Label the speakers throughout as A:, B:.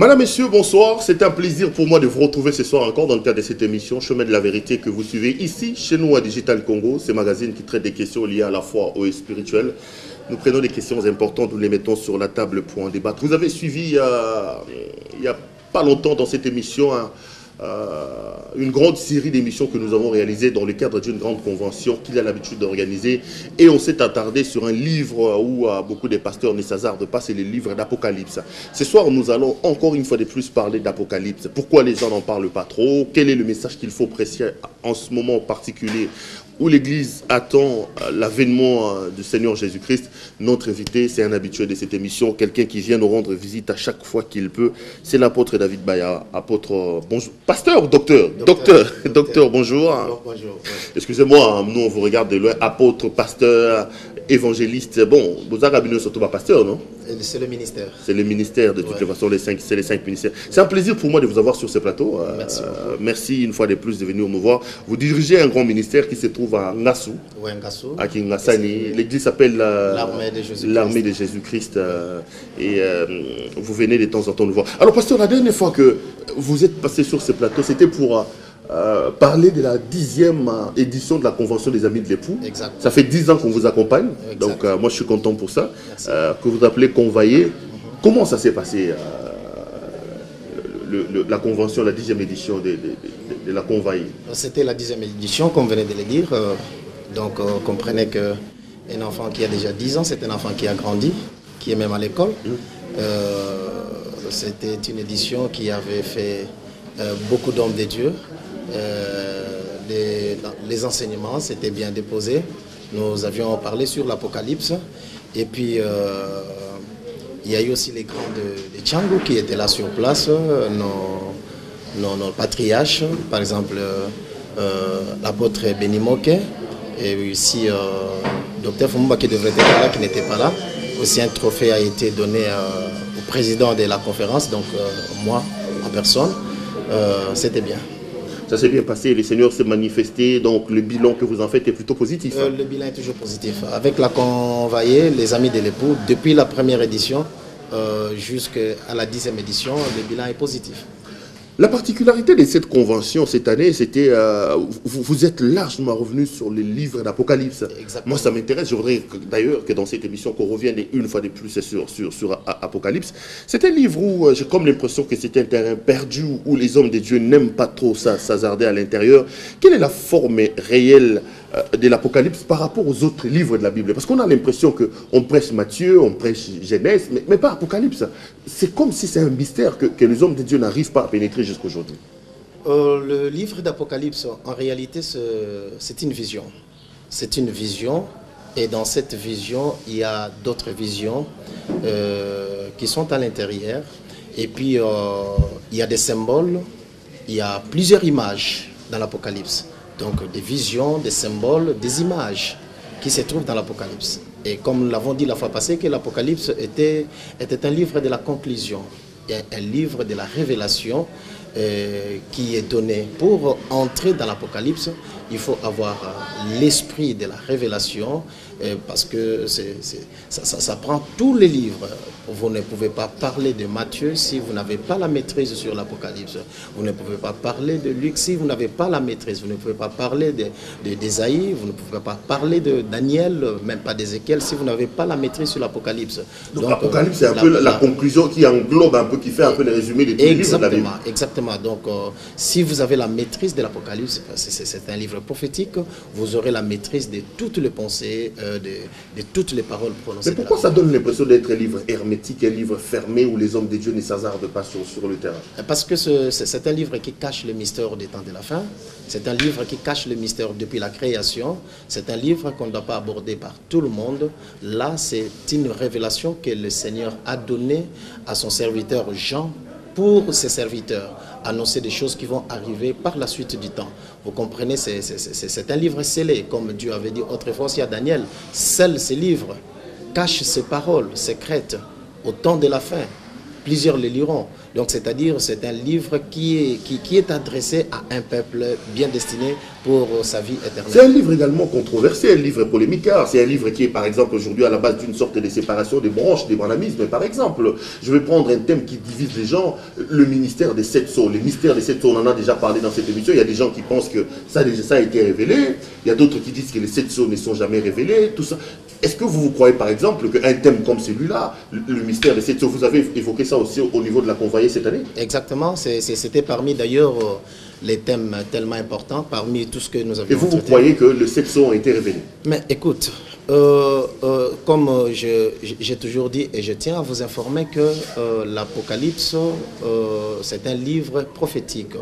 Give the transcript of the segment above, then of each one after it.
A: Madame, Messieurs, bonsoir. C'est un plaisir pour moi de vous retrouver ce soir encore dans le cadre de cette émission Chemin de la Vérité que vous suivez ici, chez nous à Digital Congo. Ce magazine qui traite des questions liées à la foi et spirituelles. Nous prenons des questions importantes, nous les mettons sur la table pour en débattre. Vous avez suivi il n'y a pas longtemps dans cette émission une grande série d'émissions que nous avons réalisées dans le cadre d'une grande convention qu'il a l'habitude d'organiser. Et on s'est attardé sur un livre où beaucoup de pasteurs ne s'hasardent pas, c'est le livre d'Apocalypse. Ce soir, nous allons encore une fois de plus parler d'Apocalypse. Pourquoi les gens n'en parlent pas trop? Quel est le message qu'il faut préciser en ce moment particulier où l'Église attend l'avènement du Seigneur Jésus-Christ? Notre invité, c'est un habitué de cette émission, quelqu'un qui vient nous rendre visite à chaque fois qu'il peut. C'est l'apôtre David Baya, apôtre, bonjour, pasteur, docteur, bonjour.
B: Bonjour.
A: Excusez-moi, nous on vous regarde de loin, apôtre, pasteur, évangéliste. Bon, vous avez surtout pas pasteur, non?
B: C'est le ministère.
A: C'est le ministère, de toutes les façons, c'est les 5 ministères. C'est un plaisir pour moi de vous avoir sur ce plateau.
B: Merci.
A: Merci une fois de plus de venir me voir. Vous dirigez un grand ministère qui se trouve à Ngassou.
B: Oui, Ngassou.
A: À Kingasani. L'église s'appelle
B: l'Armée de
A: Jésus-Christ. Et vous venez de temps en temps nous voir. Alors, pasteur, la dernière fois que vous êtes passé sur ce plateau, c'était pour parler de la 10e édition de la Convention des Amis de l'Époux. Ça fait 10 ans qu'on vous accompagne. Exact. Donc, moi, je suis content pour ça. Que vous appelez Convaillé. Comment ça s'est passé, la Convention, la 10e édition de la Convaillé?
B: C'était la 10e édition, comme venait de le dire. Donc, comprenez qu'un enfant qui a déjà 10 ans, c'est un enfant qui a grandi, qui est même à l'école. C'était une édition qui avait fait beaucoup d'hommes de Dieu. Les enseignements s'étaient bien déposés. Nous avions parlé sur l'Apocalypse. Et puis, il y a eu aussi les grands de Tchangou qui étaient là sur place, nos patriarches, par exemple l'apôtre Benimoke, et aussi docteur Fumba qui devrait être là, qui n'était pas là. Aussi un trophée a été donné au président de la conférence, donc moi en personne. C'était bien.
A: Ça s'est bien passé, le Seigneur s'est manifesté, donc le bilan que vous en faites est plutôt positif.
B: Le bilan est toujours positif. Avec la Convaillé, les Amis de l'Époux, depuis la première édition jusqu'à la 10e édition, le bilan est positif.
A: La particularité de cette convention cette année, c'était vous êtes largement revenu sur les livres d'Apocalypse. Moi, ça m'intéresse. Je voudrais d'ailleurs que dans cette émission, qu'on revienne une fois de plus sur Apocalypse. C'est un livre où j'ai comme l'impression que c'était un terrain perdu, où les hommes de Dieu n'aiment pas trop s'hasarder à l'intérieur. Quelle est la forme réelle de l'Apocalypse par rapport aux autres livres de la Bible? Parce qu'on a l'impression qu'on prêche Matthieu, on prêche Genèse, mais pas Apocalypse. C'est comme si c'est un mystère que les hommes de Dieu n'arrivent pas à pénétrer jusqu'à aujourd'hui.
B: Le livre d'Apocalypse, en réalité, c'est une vision. C'est une vision, et dans cette vision, il y a d'autres visions qui sont à l'intérieur. Et puis, il y a des symboles, il y a plusieurs images dans l'Apocalypse. Donc des visions, des symboles, des images qui se trouvent dans l'Apocalypse. Et comme nous l'avons dit la fois passée, que l'Apocalypse était un livre de la conclusion, un livre de la révélation qui est donné. Pour entrer dans l'Apocalypse, il faut avoir l'esprit de la révélation, parce que ça prend tous les livres. Vous ne pouvez pas parler de Matthieu si vous n'avez pas la maîtrise sur l'Apocalypse. Vous ne pouvez pas parler de Luc si vous n'avez pas la maîtrise. Vous ne pouvez pas parler d'Ésaïe, vous ne pouvez pas parler de Daniel, même pas d'Ézéchiel, si vous n'avez pas la maîtrise sur l'Apocalypse.
A: Donc l'Apocalypse, c'est un peu la conclusion qui englobe un peu, qui fait un peu le résumé de tous les livres de la Bible.
B: Exactement. Donc, si vous avez la maîtrise de l'Apocalypse, c'est un livre prophétique, vous aurez la maîtrise de toutes les pensées, de toutes les paroles prononcées.
A: Mais pourquoi ça donne l'impression d'être un livre hermétique, un livre fermé où les hommes de Dieu ne s'hasardent pas sur le terrain?
B: Parce que c'est un livre qui cache le mystère des temps de la fin. C'est un livre qui cache le mystère depuis la création. C'est un livre qu'on ne doit pas aborder par tout le monde. Là, c'est une révélation que le Seigneur a donnée à son serviteur Jean pour ses serviteurs, annoncer des choses qui vont arriver par la suite du temps. Vous comprenez, c'est un livre scellé, comme Dieu avait dit autrefois aussi à Daniel. Scelle ces livres, cache ces paroles secrètes au temps de la fin. Plusieurs les liront. Donc, c'est-à-dire, c'est un livre qui est adressé à un peuple bien destiné pour sa vie éternelle.
A: C'est un livre également controversé, un livre polémique, car c'est un livre qui est, par exemple, aujourd'hui à la base d'une sorte de séparation des branches des branhamismes. Par exemple, je vais prendre un thème qui divise les gens, le ministère des 7 sceaux. Les mystères des 7 sceaux, on en a déjà parlé dans cette émission. Il y a des gens qui pensent que ça a été révélé. Il y a d'autres qui disent que les 7 sceaux ne sont jamais révélés. Tout ça. Est-ce que vous croyez, par exemple, qu'un thème comme celui-là, le mystère des 7 sceaux, vous avez évoqué ça aussi au niveau de la convoyée cette année?
B: Exactement. C'était parmi, d'ailleurs, les thèmes tellement importants, parmi tout ce que nous avions
A: Et vous croyez que les 7 sceaux ont été révélés?
B: Mais écoute, comme j'ai toujours dit, et je tiens à vous informer que l'Apocalypse, c'est un livre prophétique.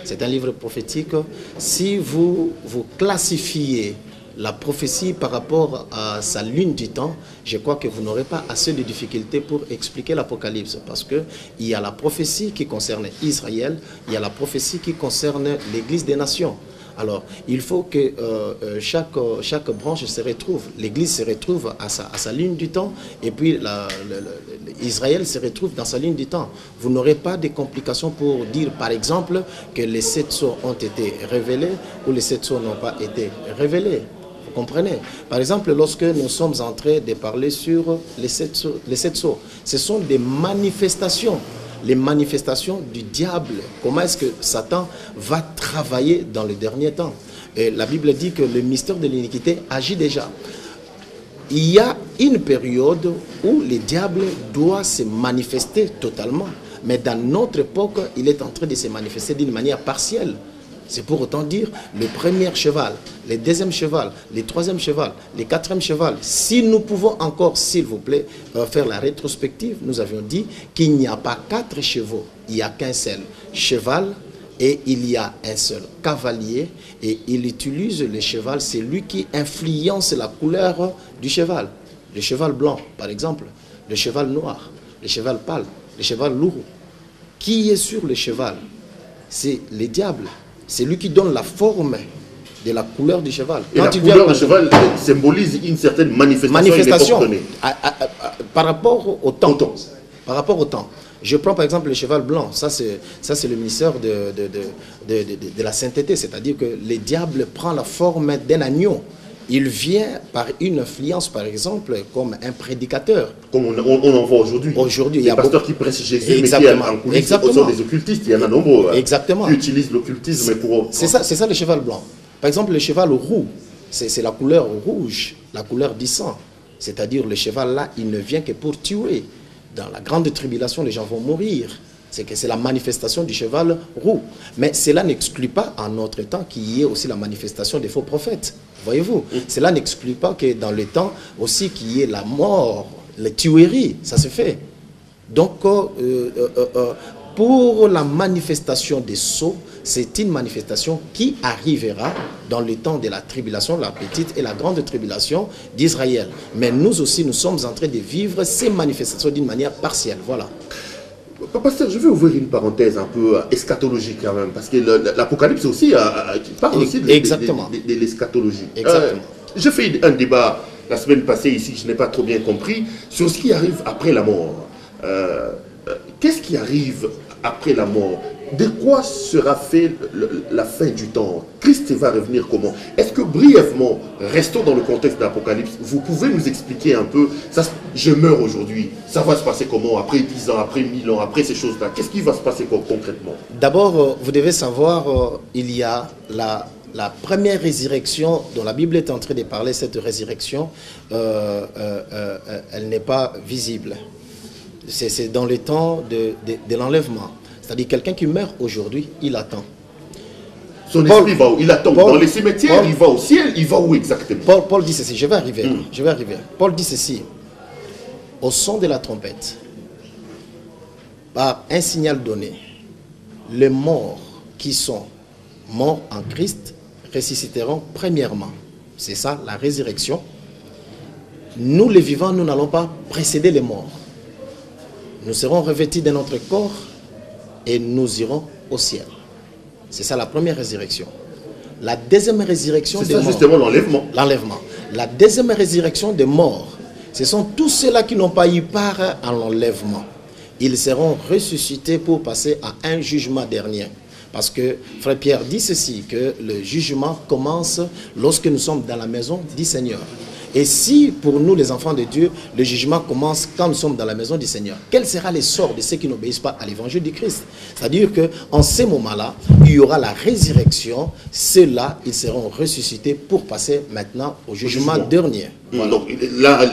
B: C'est un livre prophétique. Si vous classifiez la prophétie par rapport à sa lune du temps, je crois que vous n'aurez pas assez de difficultés pour expliquer l'Apocalypse, parce qu'il y a la prophétie qui concerne Israël, il y a la prophétie qui concerne l'Église des nations. Alors, il faut que chaque branche se retrouve, l'Église se retrouve à sa ligne du temps, et puis Israël se retrouve dans sa ligne du temps. Vous n'aurez pas de complications pour dire, par exemple, que les 7 sceaux ont été révélés ou les 7 sceaux n'ont pas été révélés. Vous comprenez? Par exemple, lorsque nous sommes en train de parler sur les 7 sceaux, ce sont des manifestations. Les manifestations du diable. Comment est-ce que Satan va travailler dans le dernier temps? Et la Bible dit que le mystère de l'iniquité agit déjà. Il y a une période où le diable doit se manifester totalement. Mais dans notre époque, il est en train de se manifester d'une manière partielle. C'est pour autant dire le premier cheval, le deuxième cheval, le troisième cheval, le quatrième cheval. Si nous pouvons encore, s'il vous plaît, faire la rétrospective, nous avions dit qu'il n'y a pas 4 chevaux, il n'y a qu'un seul cheval et il y a un seul cavalier et il utilise le cheval, c'est lui qui influence la couleur du cheval. Le cheval blanc, par exemple, le cheval noir, le cheval pâle, le cheval lourd. Qui est sur le cheval? C'est le diable. C'est lui qui donne la forme de la couleur du cheval.
A: Et quand la couleur du cheval symbolise une certaine manifestation.
B: Par rapport au temps. Par rapport au temps. Je prends par exemple le cheval blanc. Ça, c'est le ministère de la sainteté. C'est-à-dire que le diable prend la forme d'un agneau. Il vient par une influence, par exemple, comme un prédicateur.
A: Comme on en voit aujourd'hui.
B: Aujourd'hui, il y a
A: des pasteurs qui prêchent Jésus,
B: exactement,
A: mais qui en coulisses sont des occultistes. Il y en a nombreux.
B: Exactement.
A: Qui utilisent l'occultisme pour...
B: C'est ça le cheval blanc. Par exemple, le cheval roux, c'est la couleur rouge, la couleur du sang. C'est-à-dire, le cheval là, il ne vient que pour tuer. Dans la grande tribulation, les gens vont mourir. C'est la manifestation du cheval roux. Mais cela n'exclut pas, en notre temps, qu'il y ait aussi la manifestation des faux prophètes. Voyez-vous, cela n'exclut pas que dans le temps aussi qu'il y ait la mort, les tueries, ça se fait. Donc, pour la manifestation des sceaux, c'est une manifestation qui arrivera dans le temps de la tribulation, la petite et la grande tribulation d'Israël. Mais nous aussi, nous sommes en train de vivre ces manifestations d'une manière partielle. Voilà.
A: Pasteur, je vais ouvrir une parenthèse un peu eschatologique quand même, parce que l'Apocalypse aussi parle aussi de l'eschatologie. J'ai fait un débat la semaine passée ici, je n'ai pas trop bien compris, sur ce qui arrive après la mort. Qu'est-ce qui arrive après la mort? De quoi sera fait la fin du temps? Christ va revenir comment? Est-ce que brièvement, restons dans le contexte de l'Apocalypse, vous pouvez nous expliquer un peu, je meurs aujourd'hui, ça va se passer comment? Après 10 ans, après 1000 ans, après ces choses-là, qu'est-ce qui va se passer concrètement?
B: D'abord, vous devez savoir, il y a la première résurrection dont la Bible est en train de parler. Cette résurrection, elle n'est pas visible. C'est dans le temps de l'enlèvement. C'est-à-dire quelqu'un qui meurt aujourd'hui, il attend.
A: Son esprit va où? Il attend. Dans les cimetières, il va au ciel, il va où exactement?
B: Paul dit ceci, je vais arriver. Paul dit ceci, au son de la trompette, par un signal donné, les morts qui sont morts en Christ ressusciteront premièrement. C'est ça, la résurrection. Nous, les vivants, nous n'allons pas précéder les morts. Nous serons revêtus de notre corps et nous irons au ciel. C'est ça la première résurrection. La deuxième résurrection des morts.
A: C'est ça justement l'enlèvement.
B: L'enlèvement. La deuxième résurrection des morts, ce sont tous ceux-là qui n'ont pas eu part à l'enlèvement. ils seront ressuscités pour passer à un jugement dernier. Parce que Frère Pierre dit ceci, que le jugement commence lorsque nous sommes dans la maison du Seigneur. Et si pour nous les enfants de Dieu, le jugement commence quand nous sommes dans la maison du Seigneur, quel sera le sort de ceux qui n'obéissent pas à l'évangile du Christ? C'est-à-dire qu'en ces moments-là, il y aura la résurrection. Ceux-là, ils seront ressuscités pour passer maintenant au jugement dernier. Voilà.
A: Donc là,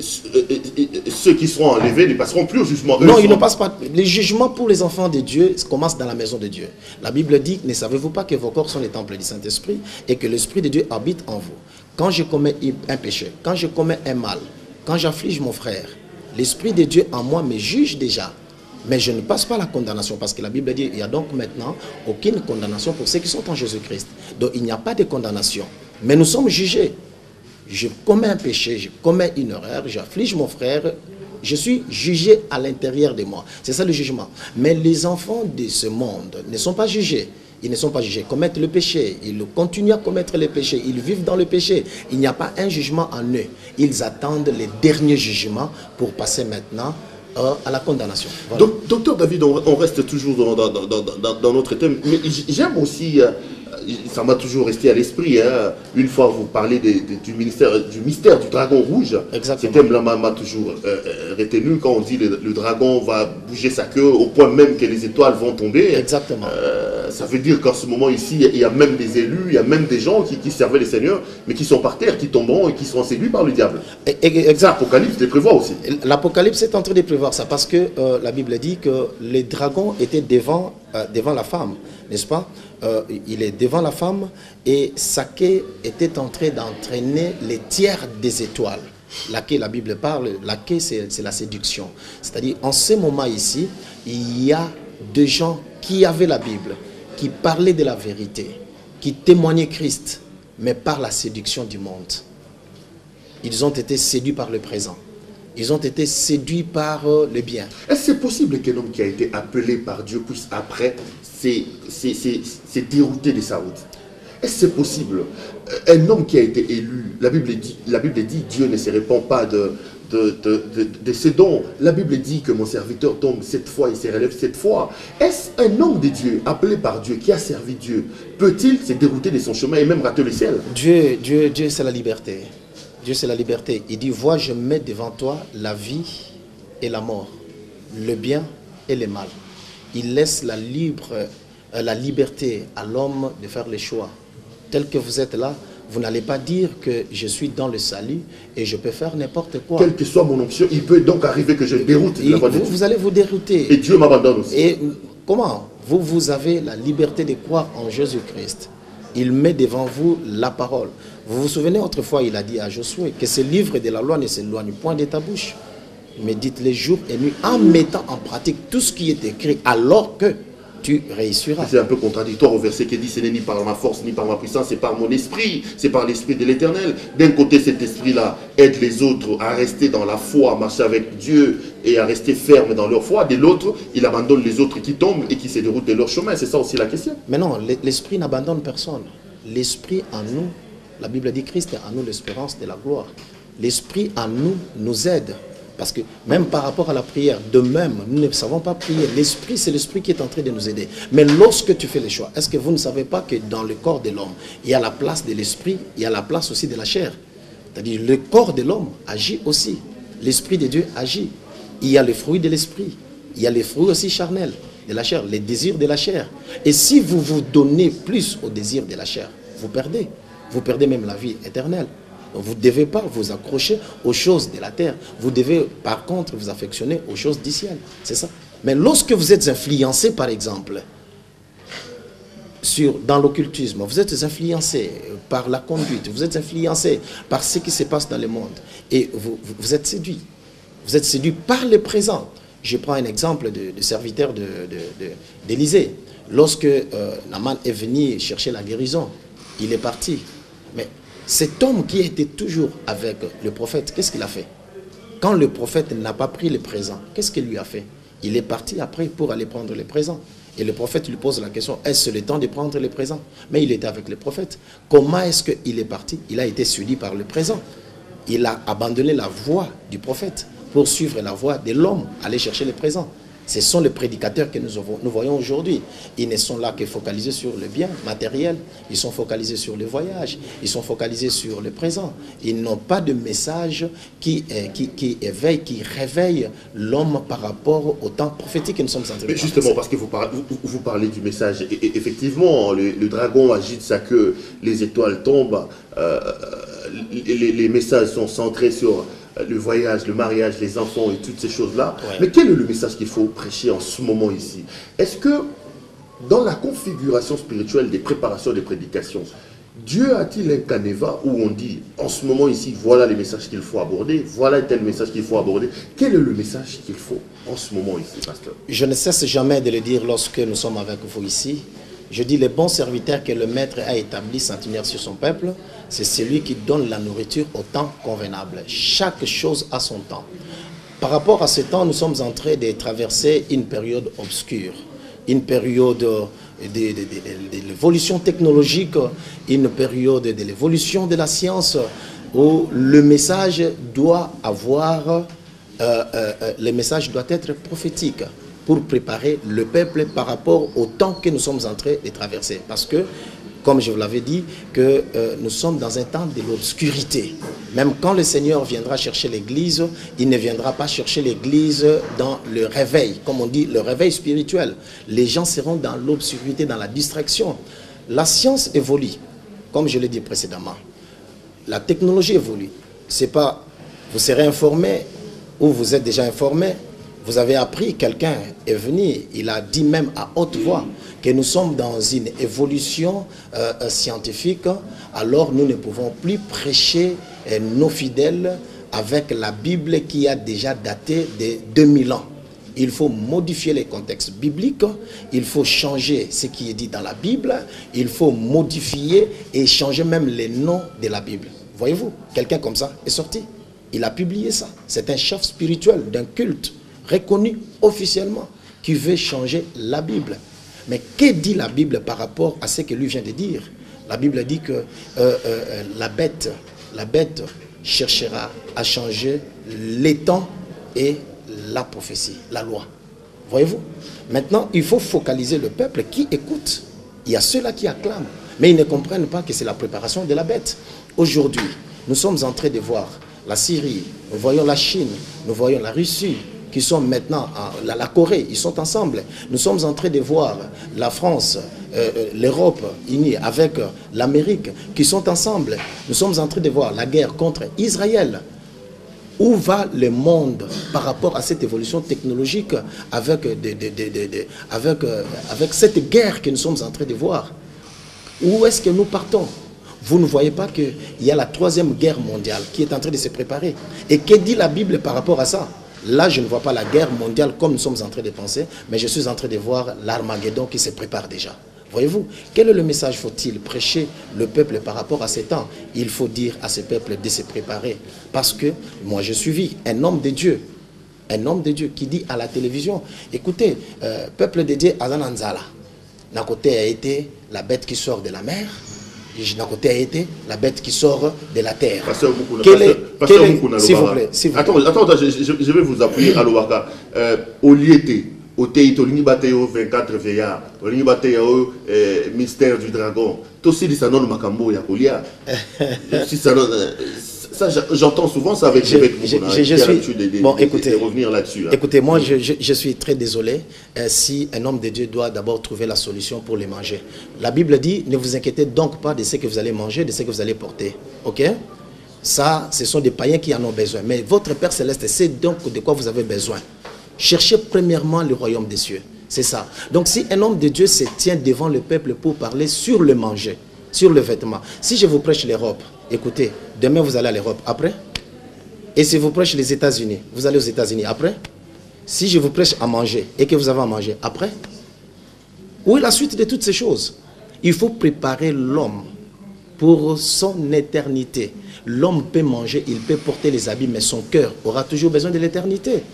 A: ceux qui seront enlevés ne passeront plus au jugement.
B: Non, ils ne passent pas. Les jugements pour les enfants de Dieu commencent dans la maison de Dieu. La Bible dit, ne savez-vous pas que vos corps sont les temples du Saint-Esprit et que l'Esprit de Dieu habite en vous? Quand je commets un péché, quand je commets un mal, quand j'afflige mon frère, l'Esprit de Dieu en moi me juge déjà. Mais je ne passe pas la condamnation parce que la Bible dit, il n'y a donc maintenant aucune condamnation pour ceux qui sont en Jésus-Christ. Donc il n'y a pas de condamnation. Mais nous sommes jugés. Je commets un péché, je commets une erreur, j'afflige mon frère, je suis jugé à l'intérieur de moi. C'est ça le jugement. Mais les enfants de ce monde ne sont pas jugés. Ils ne sont pas jugés, commettent le péché, ils continuent à commettre le péché, ils vivent dans le péché. Il n'y a pas un jugement en eux. Ils attendent les derniers jugements pour passer maintenant à la condamnation. Voilà.
A: Donc, docteur David, on reste toujours dans notre thème, mais j'aime aussi, ça m'a toujours resté à l'esprit, hein, une fois vous parlez du mystère du dragon rouge.
B: Exactement.
A: Ce thème-là m'a toujours retenu quand on dit le dragon va bouger sa queue au point même que les étoiles vont tomber.
B: Exactement.
A: Ça veut dire qu'en ce moment ici, il y a même des élus, il y a même des gens qui servaient les seigneurs, mais qui sont par terre, qui tomberont et qui seront séduits par le diable.
B: Exact.
A: L'Apocalypse les prévoit aussi.
B: L'Apocalypse est en train de prévoir ça parce que la Bible dit que les dragons étaient devant la femme, n'est-ce pas? Il est devant la femme et Saké était en train d'entraîner les tiers des étoiles. Laquelle la Bible parle, laquelle c'est la séduction. C'est-à-dire en ce moment ici, il y a des gens qui avaient la Bible, qui parlaient de la vérité, qui témoignaient Christ, mais par la séduction du monde. Ils ont été séduits par le présent. Ils ont été séduits par le bien.
A: Est-ce que c'est possible qu'un homme qui a été appelé par Dieu puisse après se dérouter de sa route? Est-ce que c'est possible? Un homme qui a été élu, la Bible dit Dieu ne se répand pas de ses dons. La Bible dit que mon serviteur tombe 7 fois, il se relève 7 fois. Est-ce un homme de Dieu, appelé par Dieu, qui a servi Dieu, peut-il se dérouter de son chemin et même rater le ciel?
B: Dieu c'est la liberté. Dieu c'est la liberté. Il dit, vois, je mets devant toi la vie et la mort, le bien et le mal. Il laisse la liberté à l'homme de faire les choix. Tel que vous êtes là, vous n'allez pas dire que je suis dans le salut et je peux faire n'importe quoi.
A: Quelle que soit mon option, il peut donc arriver que je déroute.
B: Vous allez vous dérouter.
A: Et Dieu m'abandonne aussi.
B: Et comment? Vous avez la liberté de croire en Jésus-Christ. Il met devant vous la parole. Vous vous souvenez, autrefois, il a dit à Josué que ce livre de la loi ne s'éloigne point de ta bouche. Mais dites-les jour et nuit en mettant en pratique tout ce qui est écrit alors que tu réussiras.
A: C'est un peu contradictoire au verset qui dit ce n'est ni par ma force ni par ma puissance, c'est par mon esprit, c'est par l'esprit de l'Éternel. D'un côté, cet esprit-là aide les autres à rester dans la foi, à marcher avec Dieu et à rester ferme dans leur foi. De l'autre, il abandonne les autres qui tombent et qui se déroutent de leur chemin. C'est ça aussi la question.
B: Mais non, l'esprit n'abandonne personne. L'esprit en nous, la Bible dit Christ est en nous l'espérance de la gloire. L'esprit en nous nous aide. Parce que même par rapport à la prière, de même, nous ne savons pas prier. L'esprit, c'est l'esprit qui est en train de nous aider. Mais lorsque tu fais les choix, est-ce que vous ne savez pas que dans le corps de l'homme, il y a la place de l'esprit, il y a la place aussi de la chair. C'est-à-dire le corps de l'homme agit aussi. L'esprit de Dieu agit. Il y a les fruits de l'esprit. Il y a les fruits aussi charnels de la chair, les désirs de la chair. Et si vous vous donnez plus aux désirs de la chair, vous perdez. Vous perdez même la vie éternelle. Vous ne devez pas vous accrocher aux choses de la terre. Vous devez, par contre, vous affectionner aux choses du ciel. C'est ça. Mais lorsque vous êtes influencé, par exemple, dans l'occultisme, vous êtes influencé par la conduite, vous êtes influencé par ce qui se passe dans le monde, et vous êtes séduit. Vous êtes séduit par le présent. Je prends un exemple de serviteur d'Élysée. Lorsque Naaman est venu chercher la guérison, il est parti. Mais cet homme qui était toujours avec le prophète, qu'est-ce qu'il a fait? Quand le prophète n'a pas pris le présent, qu'est-ce qu'il lui a fait? Il est parti après pour aller prendre le présent. Et le prophète lui pose la question, est-ce le temps de prendre le présent? Mais il était avec le prophète. Comment est-ce qu'il est parti? Il a été séduit par le présent. Il a abandonné la voie du prophète pour suivre la voie de l'homme, aller chercher le présent. Ce sont les prédicateurs que nous voyons aujourd'hui. Ils ne sont là que focalisés sur le bien matériel. Ils sont focalisés sur le voyage. Ils sont focalisés sur le présent. Ils n'ont pas de message qui éveille, qui réveille l'homme par rapport au temps prophétique que nous sommes en train de
A: faire. Justement, parce que vous parlez du message. Et effectivement, le dragon agite sa queue, les étoiles tombent, les messages sont centrés sur le voyage, le mariage, les enfants et toutes ces choses-là. Ouais. Mais quel est le message qu'il faut prêcher en ce moment ici? Est-ce que dans la configuration spirituelle des préparations des prédications, Dieu a-t-il un canevas où on dit en ce moment ici, voilà les messages qu'il faut aborder, voilà tel message qu'il faut aborder? Quel est le message qu'il faut en ce moment ici, pasteur?
B: Je ne cesse jamais de le dire lorsque nous sommes avec vous ici. Je dis, le bon serviteur que le maître a établi centenaire sur son peuple, c'est celui qui donne la nourriture au temps convenable. Chaque chose a son temps. Par rapport à ce temps, nous sommes en train de traverser une période obscure, une période de l'évolution technologique, une période de l'évolution de la science, où le message doit être prophétique, pour préparer le peuple par rapport au temps que nous sommes en train de traverser. Parce que, comme je vous l'avais dit, que nous sommes dans un temps de l'obscurité. Même quand le Seigneur viendra chercher l'Église, il ne viendra pas chercher l'Église dans le réveil, comme on dit, le réveil spirituel. Les gens seront dans l'obscurité, dans la distraction. La science évolue, comme je l'ai dit précédemment. La technologie évolue. C'est pas, vous serez informé ou vous êtes déjà informé. Vous avez appris, quelqu'un est venu, il a dit même à haute voix que nous sommes dans une évolution scientifique, alors nous ne pouvons plus prêcher nos fidèles avec la Bible qui a déjà daté de 2000 ans. Il faut modifier les contextes bibliques, il faut changer ce qui est dit dans la Bible, il faut modifier et changer même les noms de la Bible. Voyez-vous, quelqu'un comme ça est sorti, il a publié ça. C'est un chef spirituel d'un culte reconnu officiellement, qui veut changer la Bible. Mais que dit la Bible par rapport à ce que lui vient de dire? La Bible dit que la bête cherchera à changer les temps et la prophétie, la loi. Voyez-vous? Maintenant, il faut focaliser le peuple qui écoute. Il y a ceux-là qui acclament, mais ils ne comprennent pas que c'est la préparation de la bête. Aujourd'hui, nous sommes en train de voir la Syrie, nous voyons la Chine, nous voyons la Russie, qui sont maintenant, la Corée, ils sont ensemble. Nous sommes en train de voir la France, l'Europe unie avec l'Amérique, qui sont ensemble. Nous sommes en train de voir la guerre contre Israël. Où va le monde par rapport à cette évolution technologique avec cette guerre que nous sommes en train de voir? Où est-ce que nous partons? Vous ne voyez pas qu'il y a la 3e guerre mondiale qui est en train de se préparer? Et que dit la Bible par rapport à ça? Là, je ne vois pas la guerre mondiale comme nous sommes en train de penser, mais je suis en train de voir l'Armageddon qui se prépare déjà. Voyez-vous, quel est le message faut-il prêcher le peuple par rapport à ces temps? Il faut dire à ce peuple de se préparer. Parce que moi, je suis un homme de Dieu qui dit à la télévision, écoutez, peuple de Dieu, Azananzala, d'un côté a été la bête qui sort de la mer, d'un côté a été la bête qui sort de la terre. S'il vous plaît.
A: Attends, je vais vous appuyer à l'Ouaka. Au liété, au Théitoligny Bateo 24 veillards, au Ligny Bateo mystère du dragon. Tout aussi, ça donne Makambo Yakolia. Ça, j'entends souvent ça avec revenir là-dessus.
B: Écoutez, moi, je suis très désolé si un homme de Dieu doit d'abord trouver la solution pour les manger. La Bible dit, ne vous inquiétez donc pas de ce que vous allez manger, de ce que vous allez porter. Ok? Ça, ce sont des païens qui en ont besoin. Mais votre Père Céleste sait donc de quoi vous avez besoin. Cherchez premièrement le royaume des cieux. C'est ça. Donc, si un homme de Dieu se tient devant le peuple pour parler sur le manger, sur le vêtement, si je vous prêche l'Europe, écoutez, demain vous allez à l'Europe, après. Et si vous prêchez les États-Unis, vous allez aux États-Unis, après. Si je vous prêche à manger et que vous avez à manger, après. Où est la suite de toutes ces choses? Il faut préparer l'homme pour son éternité. L'homme peut manger, il peut porter les habits, mais son cœur aura toujours besoin de l'éternité.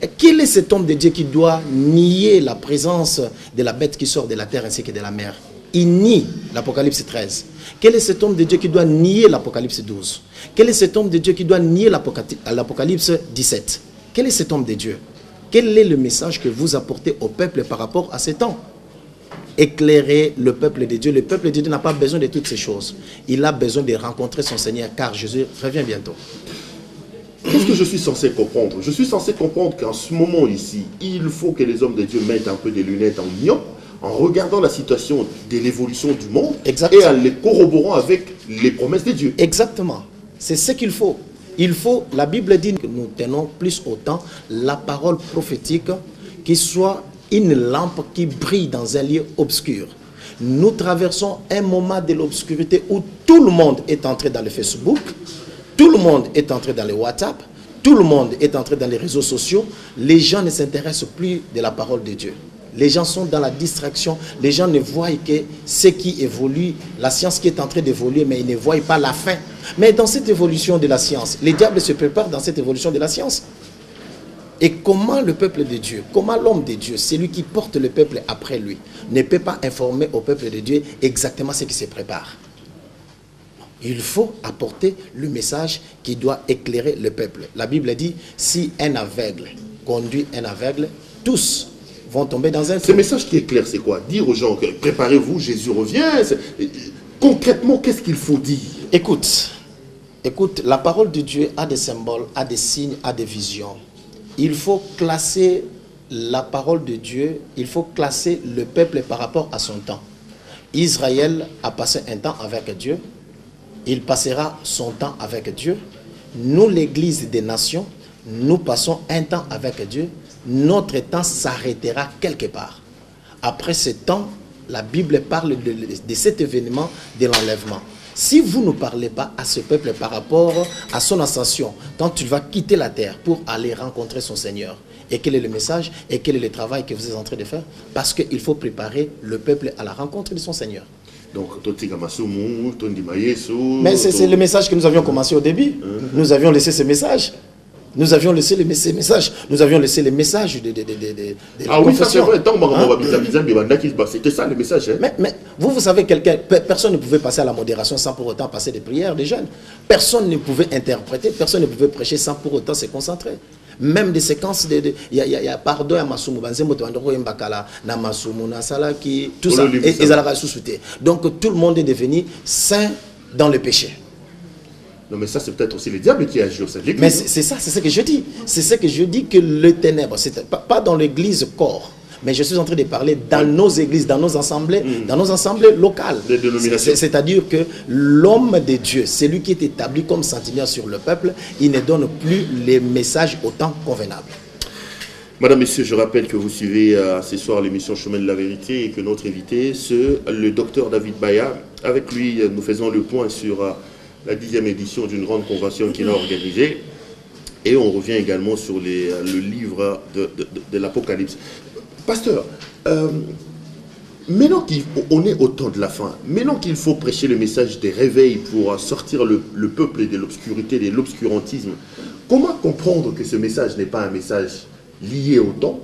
B: Et quel est cet homme de Dieu qui doit nier la présence de la bête qui sort de la terre ainsi que de la mer? Il nie l'Apocalypse 13. Quel est cet homme de Dieu qui doit nier l'Apocalypse 12? Quel est cet homme de Dieu qui doit nier l'Apocalypse 17? quel est cet homme de Dieu? Quel est le message que vous apportez au peuple par rapport à ces temps? Éclairer le peuple de Dieu. Le peuple de Dieu n'a pas besoin de toutes ces choses. Il a besoin de rencontrer son Seigneur, car Jésus revient bientôt.
A: Qu'est-ce que je suis censé comprendre? Je suis censé comprendre qu'en ce moment ici, il faut que les hommes de Dieu mettent un peu des lunettes en myope, en regardant la situation de l'évolution du monde.
B: Exactement.
A: Et en les corroborant avec les promesses de Dieu.
B: Exactement. C'est ce qu'il faut. Il faut, la Bible dit que nous tenons plus au temps la parole prophétique qui soit une lampe qui brille dans un lieu obscur. Nous traversons un moment de l'obscurité où tout le monde est entré dans le Facebook, tout le monde est entré dans le WhatsApp, tout le monde est entré dans les réseaux sociaux. Les gens ne s'intéressent plus de la parole de Dieu. Les gens sont dans la distraction. Les gens ne voient que ce qui évolue, la science qui est en train d'évoluer, mais ils ne voient pas la fin. Mais dans cette évolution de la science, les diables se préparent dans cette évolution de la science. Et comment le peuple de Dieu, comment l'homme de Dieu, celui qui porte le peuple après lui, ne peut pas informer au peuple de Dieu exactement ce qui se prépare? Il faut apporter le message qui doit éclairer le peuple. La Bible dit, si un aveugle conduit un aveugle, tous vont tomber dans un trou.
A: Ce message qui est clair, c'est quoi? Dire aux gens que préparez-vous, Jésus revient. Concrètement, qu'est-ce qu'il faut dire?
B: Écoute, la parole de Dieu a des symboles, a des signes, a des visions. Il faut classer la parole de Dieu, il faut classer le peuple par rapport à son temps. Israël a passé un temps avec Dieu, il passera son temps avec Dieu. Nous, l'Église des nations, nous passons un temps avec Dieu. Notre temps s'arrêtera quelque part. Après ce temps, la Bible parle de cet événement de l'enlèvement. Si vous ne parlez pas à ce peuple par rapport à son ascension, quand tu vas quitter la terre pour aller rencontrer son Seigneur, et quel est le message et quel est le travail que vous êtes en train de faire? Parce qu'il faut préparer le peuple à la rencontre de son Seigneur.
A: Donc,
B: mais c'est le message que nous avions commencé au début. Nous avions laissé ce message. Nous avions laissé les messages. Nous avions laissé les messages de
A: ah oui, ça c'est vrai. C'était ça le message. Hein?
B: Mais vous savez, personne ne pouvait passer à la modération sans pour autant passer des prières des jeunes. Personne ne pouvait interpréter, personne ne pouvait prêcher sans pour autant se concentrer. Même des séquences, il y a pardon à Masumu, na Masumu, na Salaki, tout ça. Donc tout le monde est devenu saint dans le péché.
A: Non, mais ça, c'est peut-être aussi le diable qui agit au sein de l'église.
B: Mais c'est ça, c'est ce que je dis. C'est ce que je dis, que le ténèbre, c'est pas dans l'église corps, mais je suis en train de parler dans nos églises, dans nos assemblées locales.
A: Des dénominations.
B: C'est-à-dire que l'homme de Dieu, c'est lui qui est établi comme sentinelle sur le peuple, il ne donne plus les messages au temps convenable.
A: Madame, Messieurs, je rappelle que vous suivez ce soir l'émission Chemin de la Vérité et que notre invité, c'est le docteur David Baya. Avec lui, nous faisons le point sur la 10e édition d'une grande convention qu'il a organisée. Et on revient également sur le livre de l'Apocalypse. Pasteur, maintenant qu'on est au temps de la fin, maintenant qu'il faut prêcher le message des réveils pour sortir le peuple de l'obscurité, de l'obscurantisme, comment comprendre que ce message n'est pas un message lié au temps?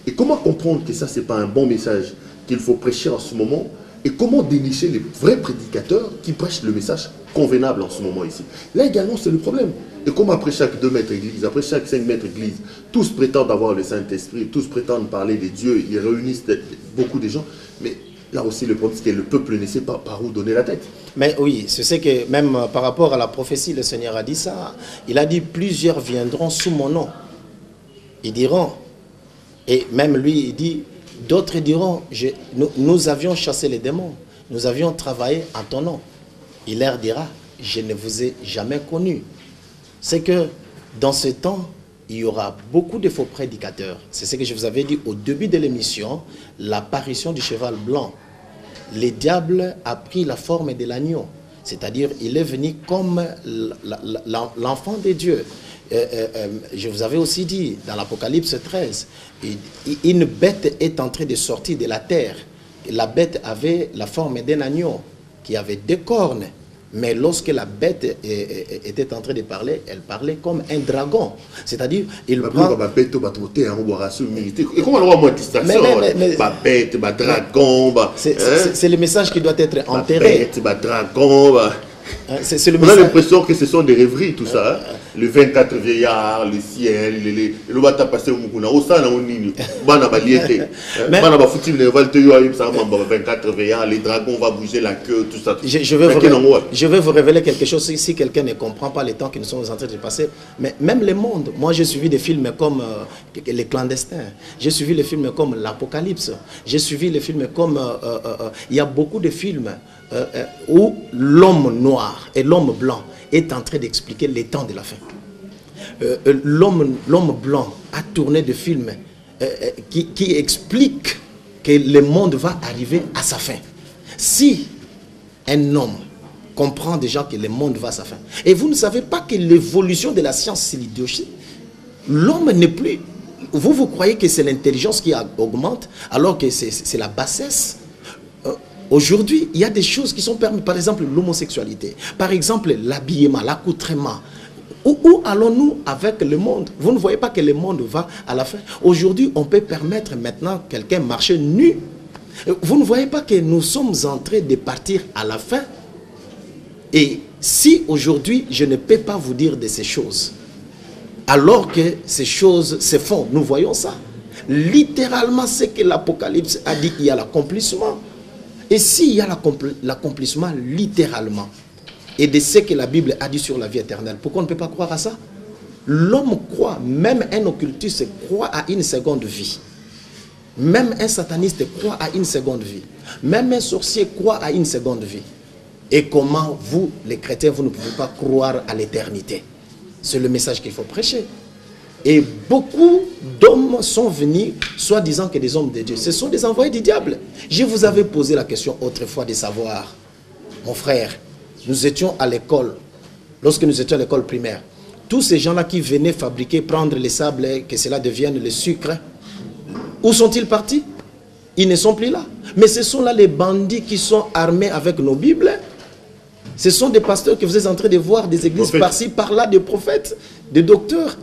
A: Et comment comprendre que ça, ce n'est pas un bon message qu'il faut prêcher en ce moment? Et comment dénicher les vrais prédicateurs qui prêchent le message convenable en ce moment ici? Là également, c'est le problème. Et comme après chaque 2 mètres église, après chaque 5 mètres église, tous prétendent avoir le Saint-Esprit, tous prétendent parler de Dieu, ils réunissent beaucoup de gens. Mais là aussi, le problème, c'est que le peuple ne sait pas par où donner la tête.
B: Mais oui, c'est que même par rapport à la prophétie, le Seigneur a dit ça. Il a dit, plusieurs viendront sous mon nom. Ils diront, et même lui, il dit, d'autres diront, nous avions chassé les démons, nous avions travaillé en ton nom. Il leur dira, je ne vous ai jamais connu. C'est que dans ce temps, il y aura beaucoup de faux prédicateurs. C'est ce que je vous avais dit au début de l'émission, l'apparition du cheval blanc. Le diable a pris la forme de l'agneau, c'est-à-dire il est venu comme l'enfant de Dieu. Je vous avais aussi dit dans l'Apocalypse 13, une bête est en train de sortir de la terre. La bête avait la forme d'un agneau qui avait 2 cornes. Mais lorsque la bête était en train de parler, elle parlait comme un dragon. C'est-à-dire, il prend... C'est le message qui doit être enterré.
A: On a l'impression que ce sont des rêveries, tout ça. Hein? les 24 vieillards, le ciel, le bata passé au Mukuna, au sein, on n'y bana baliété. Bana bafuti, les valteux, 24 vieillards, les dragons vont bouger la queue, tout ça.
B: Je vais vous révéler quelque chose si quelqu'un ne comprend pas les temps que nous sommes en train de passer. Mais même le monde, moi j'ai suivi des films comme Les Clandestins, j'ai suivi les films comme L'Apocalypse, j'ai suivi les films comme... il y a beaucoup de films où l'homme noir et l'homme blanc est en train d'expliquer les temps de la fin. L'homme blanc a tourné des films qui expliquent que le monde va arriver à sa fin. Si un homme comprend déjà que le monde va à sa fin, et vous ne savez pas que l'évolution de la science, c'est l'idéologie, l'homme n'est plus... Vous croyez que c'est l'intelligence qui augmente, alors que c'est la bassesse. Aujourd'hui, il y a des choses qui sont permises, par exemple l'homosexualité, par exemple l'habillement, l'accoutrement. Où allons-nous avec le monde? Vous ne voyez pas que le monde va à la fin? Aujourd'hui, on peut permettre maintenant quelqu'un marcher nu. Vous ne voyez pas que nous sommes en train de partir à la fin? Et si aujourd'hui, je ne peux pas vous dire de ces choses, alors que ces choses se font, nous voyons ça. Littéralement, c'est que l'Apocalypse a dit qu'il y a l'accomplissement. Et s'il y a l'accomplissement littéralement, et de ce que la Bible a dit sur la vie éternelle, pourquoi on ne peut pas croire à ça? L'homme croit, même un occultiste croit à une seconde vie. Même un sataniste croit à une seconde vie. Même un sorcier croit à une seconde vie. Et comment vous, les chrétiens, vous ne pouvez pas croire à l'éternité? C'est le message qu'il faut prêcher. Et beaucoup d'hommes sont venus, soi-disant que des hommes de Dieu. Ce sont des envoyés du diable. Je vous avais posé la question autrefois de savoir, mon frère, nous étions à l'école, lorsque nous étions à l'école primaire, tous ces gens-là qui venaient fabriquer, prendre les sables, que cela devienne le sucre, où sont-ils partis? Ils ne sont plus là. Mais ce sont là les bandits qui sont armés avec nos Bibles. Ce sont des pasteurs que vous êtes en train de voir, des églises par-ci, par-là, des prophètes, des docteurs.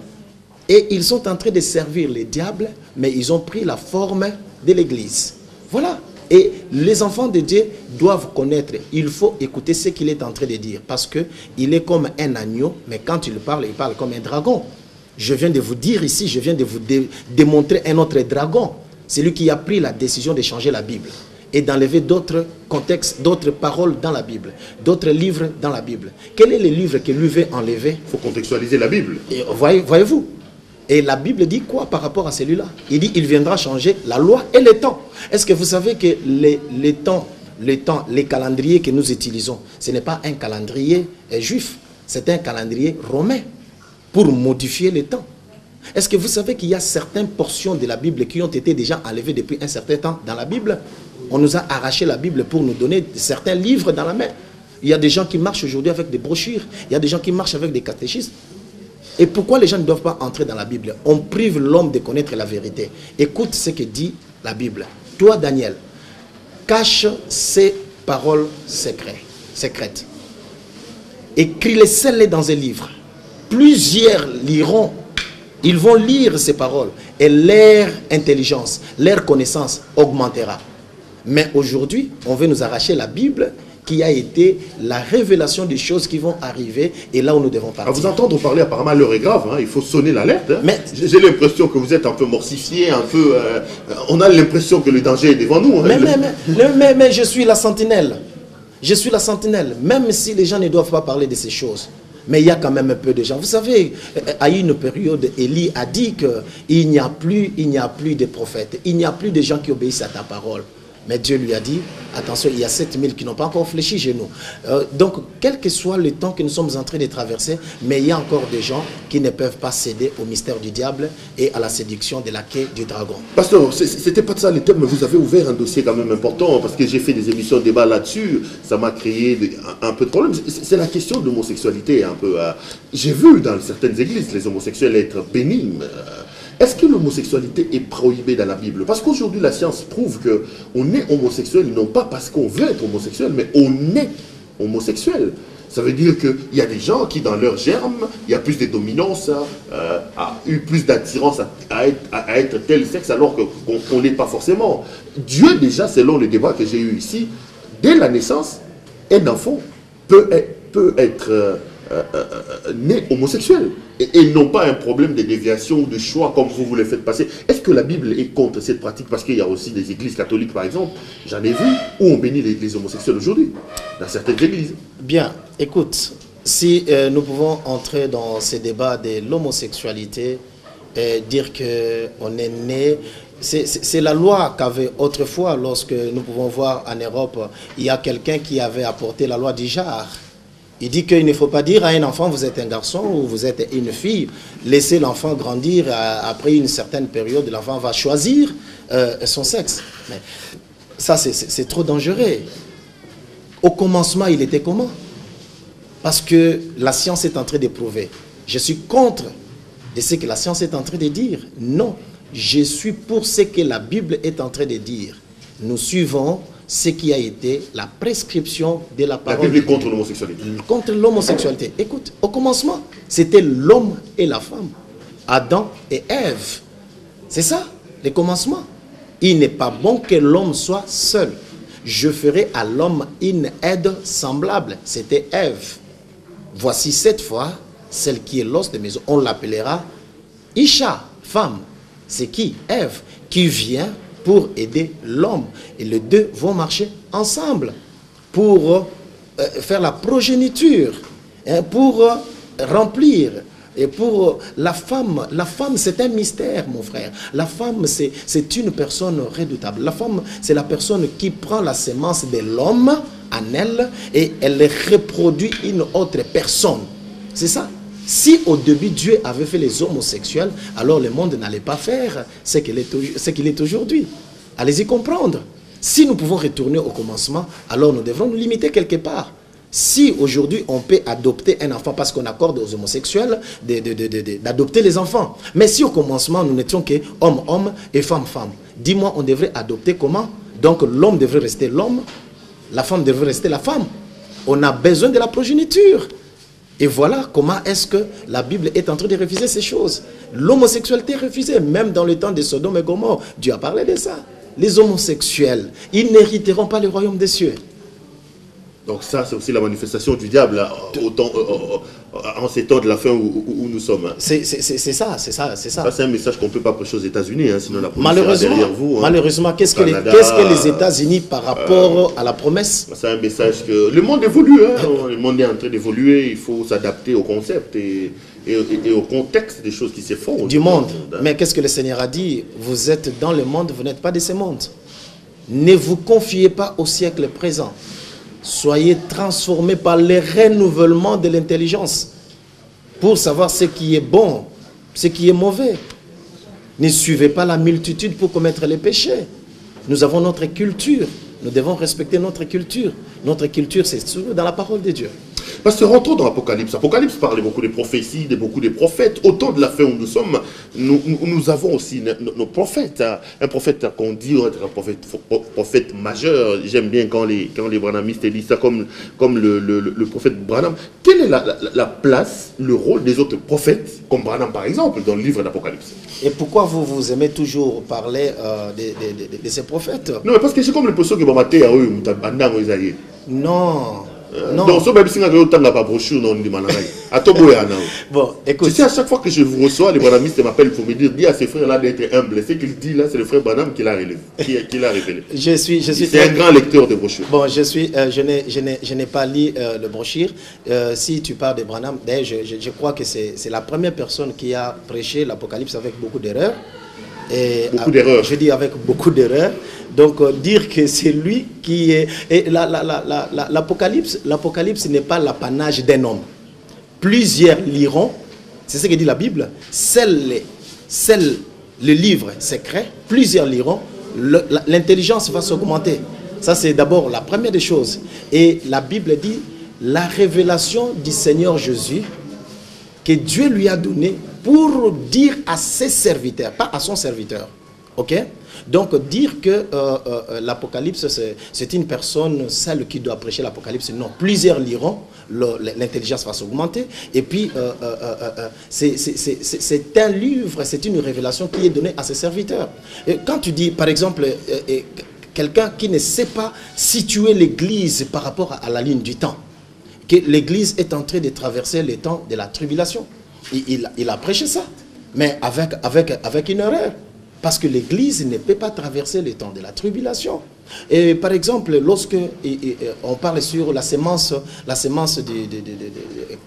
B: Et ils sont en train de servir les diables, mais ils ont pris la forme de l'église. Voilà. Et les enfants de Dieu doivent connaître. Il faut écouter ce qu'il est en train de dire. Parce qu'il est comme un agneau, mais quand il parle comme un dragon. Je viens de vous dire ici, je viens de vous démontrer un autre dragon. C'est lui qui a pris la décision de changer la Bible et d'enlever d'autres contextes, d'autres paroles dans la Bible, d'autres livres dans la Bible. Quel est le livre que lui veut enlever?
A: Il faut contextualiser la Bible.
B: Voyez-vous? Et la Bible dit quoi par rapport à celui-là? Il dit il viendra changer la loi et les temps. Est-ce que vous savez que les calendriers que nous utilisons, ce n'est pas un calendrier juif, c'est un calendrier romain pour modifier les temps. Est-ce que vous savez qu'il y a certaines portions de la Bible qui ont été déjà enlevées depuis un certain temps dans la Bible? On nous a arraché la Bible pour nous donner certains livres dans la main. Il y a des gens qui marchent aujourd'hui avec des brochures. Il y a des gens qui marchent avec des catéchismes. Et pourquoi les gens ne doivent pas entrer dans la Bible? On prive l'homme de connaître la vérité. Écoute ce que dit la Bible. Toi, Daniel, cache ces paroles secrètes. Écris-les, scelle-les dans un livre. Plusieurs liront. Ils vont lire ces paroles. Et leur intelligence, leur connaissance augmentera. Mais aujourd'hui, on veut nous arracher la Bible qui a été la révélation des choses qui vont arriver et là où nous devons partir.
A: À vous entendre parler, apparemment l'heure est grave, hein, il faut sonner l'alerte. Hein.
B: Mais
A: j'ai l'impression que vous êtes un peu mortifié, un peu... on a l'impression que le danger est devant nous. Hein.
B: Mais je suis la sentinelle. Je suis la sentinelle, même si les gens ne doivent pas parler de ces choses. Mais il y a quand même un peu de gens. Vous savez, à une période, Élie a dit qu'il n'y a plus de prophètes. Il n'y a plus de gens qui obéissent à ta parole. Mais Dieu lui a dit, attention, il y a 7000 qui n'ont pas encore fléchi chez nous. Donc, quel que soit le temps que nous sommes en train de traverser, mais il y a encore des gens qui ne peuvent pas céder au mystère du diable et à la séduction de la quai du dragon.
A: Pasteur, c'était pas de ça le thème, mais vous avez ouvert un dossier quand même important, parce que j'ai fait des émissions de débat là-dessus, ça m'a créé un peu de problème. C'est la question de l'homosexualité un peu. J'ai vu dans certaines églises les homosexuels être bénis. Est-ce que l'homosexualité est prohibée dans la Bible? Parce qu'aujourd'hui, la science prouve qu'on est homosexuel, non pas parce qu'on veut être homosexuel, mais on est homosexuel. Ça veut dire qu'il y a des gens qui, dans leur germe, il y a plus de dominance, a eu plus d'attirance à être tel sexe, alors qu'on n'est pas forcément. Dieu, déjà, selon le débat que j'ai eu ici, dès la naissance, un enfant peut être nés homosexuels et non pas un problème de déviation ou de choix comme vous le faites passer. Est-ce que la Bible est contre cette pratique? Parce qu'il y a aussi des églises catholiques, par exemple, j'en ai vu, où on bénit les homosexuels aujourd'hui, dans certaines églises.
B: Bien, écoute, si nous pouvons entrer dans ces débats de l'homosexualité, dire qu'on est né... C'est la loi qu'avait autrefois, lorsque nous pouvons voir en Europe, il y a quelqu'un qui avait apporté la loi du genre. Il dit qu'il ne faut pas dire à un enfant, vous êtes un garçon ou vous êtes une fille. Laissez l'enfant grandir, après une certaine période, l'enfant va choisir son sexe. Mais ça, c'est trop dangereux. Au commencement, il était comment? Parce que la science est en train de prouver. Je suis contre de ce que la science est en train de dire. Non. Je suis pour ce que la Bible est en train de dire. Nous suivons ce qui a été la prescription de la parole.
A: La Bible est contre l'homosexualité.
B: Contre l'homosexualité. Écoute, au commencement, c'était l'homme et la femme. Adam et Ève. C'est ça, le commencement. Il n'est pas bon que l'homme soit seul. Je ferai à l'homme une aide semblable. C'était Ève. Voici cette fois, celle qui est l'os de maison. On l'appellera Isha, femme. C'est qui? Ève, qui vient pour aider l'homme. Et les deux vont marcher ensemble pour faire la progéniture, hein, pour remplir. Et pour la femme c'est un mystère, mon frère. La femme, c'est une personne redoutable. La femme, c'est la personne qui prend la sémence de l'homme en elle et elle reproduit une autre personne. C'est ça. Si au début Dieu avait fait les homosexuels, alors le monde n'allait pas faire ce qu'il est aujourd'hui. Allez-y comprendre. Si nous pouvons retourner au commencement, alors nous devrons nous limiter quelque part. Si aujourd'hui on peut adopter un enfant parce qu'on accorde aux homosexuels d'adopter les enfants. Mais si au commencement nous n'étions que homme-homme et femme-femme, dis-moi on devrait adopter comment? Donc l'homme devrait rester l'homme, la femme devrait rester la femme. On a besoin de la progéniture. Et voilà comment est-ce que la Bible est en train de refuser ces choses. L'homosexualité est refusée, même dans le temps de Sodome et Gomorrhe. Dieu a parlé de ça. Les homosexuels, ils n'hériteront pas le royaume des cieux.
A: Donc ça, c'est aussi la manifestation du diable en ces temps de la fin où nous sommes.
B: C'est ça.
A: Ça, c'est un message qu'on ne peut pas prêcher aux États-Unis, hein, sinon la police sera derrière vous. Hein.
B: Malheureusement, qu'est-ce que les États-Unis par rapport à la promesse?
A: C'est un message que le monde évolue. Hein, le monde est en train d'évoluer, il faut s'adapter au concept et au contexte des choses qui se font.
B: Du monde. Mais qu'est-ce que le Seigneur a dit? Vous êtes dans le monde, vous n'êtes pas de ce monde. Ne vous confiez pas au siècle présent. Soyez transformés par le renouvellement de l'intelligence pour savoir ce qui est bon, ce qui est mauvais. Ne suivez pas la multitude pour commettre les péchés. Nous avons notre culture. Nous devons respecter notre culture. Notre culture, c'est dans la parole de Dieu.
A: Parce que rentrons dans l'Apocalypse. L'Apocalypse parle de beaucoup de prophéties, de beaucoup de prophètes. Au temps de la fin où nous sommes, nous avons aussi nos prophètes. Un prophète qu'on dit être un prophète majeur. J'aime bien quand les branhamistes disent ça comme le prophète Branham. Quelle est la place, le rôle des autres prophètes, comme Branham par exemple, dans le livre d'Apocalypse?
B: Et pourquoi vous aimez toujours parler de ces prophètes?
A: Non, mais parce que c'est comme le poisson qui va mater à eux,
B: non. Non.
A: Donc,
B: bon, écoute.
A: Tu sais, à chaque fois que je vous reçois, les branhamistes m'appellent pour me dire, dis à ces frères-là d'être humbles. Ce qu'il dit là, c'est le frère Branham qui l'a révélé. C'est un grand lecteur de brochures.
B: Bon, je n'ai pas lu le brochure. Si tu parles de Branham, d'ailleurs, je crois que c'est la première personne qui a prêché l'Apocalypse avec beaucoup d'erreurs.
A: Beaucoup d'erreurs.
B: Je dis avec beaucoup d'erreurs. Donc dire que c'est lui qui est... Et l'Apocalypse n'est pas l'apanage d'un homme. Plusieurs liront, c'est ce que dit la Bible, le livre secret, plusieurs liront, l'intelligence va s'augmenter. Ça c'est d'abord la première des choses. Et la Bible dit, la révélation du Seigneur Jésus, que Dieu lui a donné pour dire à ses serviteurs, pas à son serviteur. Ok? Donc dire que l'Apocalypse, c'est une personne, celle qui doit prêcher l'Apocalypse, non. Plusieurs liront, l'intelligence va s'augmenter. Et puis, c'est un livre, c'est une révélation qui est donnée à ses serviteurs. Et quand tu dis, par exemple, quelqu'un qui ne sait pas situer l'Église par rapport à la ligne du temps, que l'Église est en train de traverser les temps de la tribulation. Il a prêché ça, mais avec une erreur. Parce que l'Église ne peut pas traverser les temps de la tribulation. Et par exemple, lorsque on parle sur la sémence de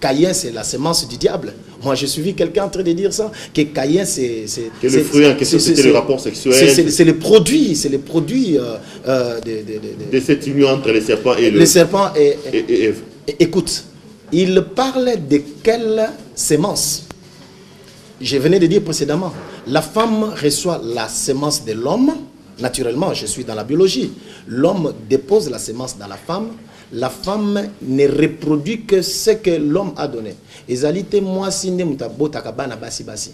B: Caïn, c'est la sémence du diable. Moi, j'ai suivi quelqu'un en train de dire ça, que Caïn, c'est
A: le fruit en question, c'était le rapport sexuel.
B: C'est le produit,
A: de cette union entre les serpents et
B: le serpent et
A: Ève.
B: Écoute, il parle de quelle sémence? Je venais de dire précédemment, la femme reçoit la sémence de l'homme. Naturellement, je suis dans la biologie. L'homme dépose la sémence dans la femme ne reproduit que ce que l'homme a donné. Ezalité moi si ne mutabota bana basi basi.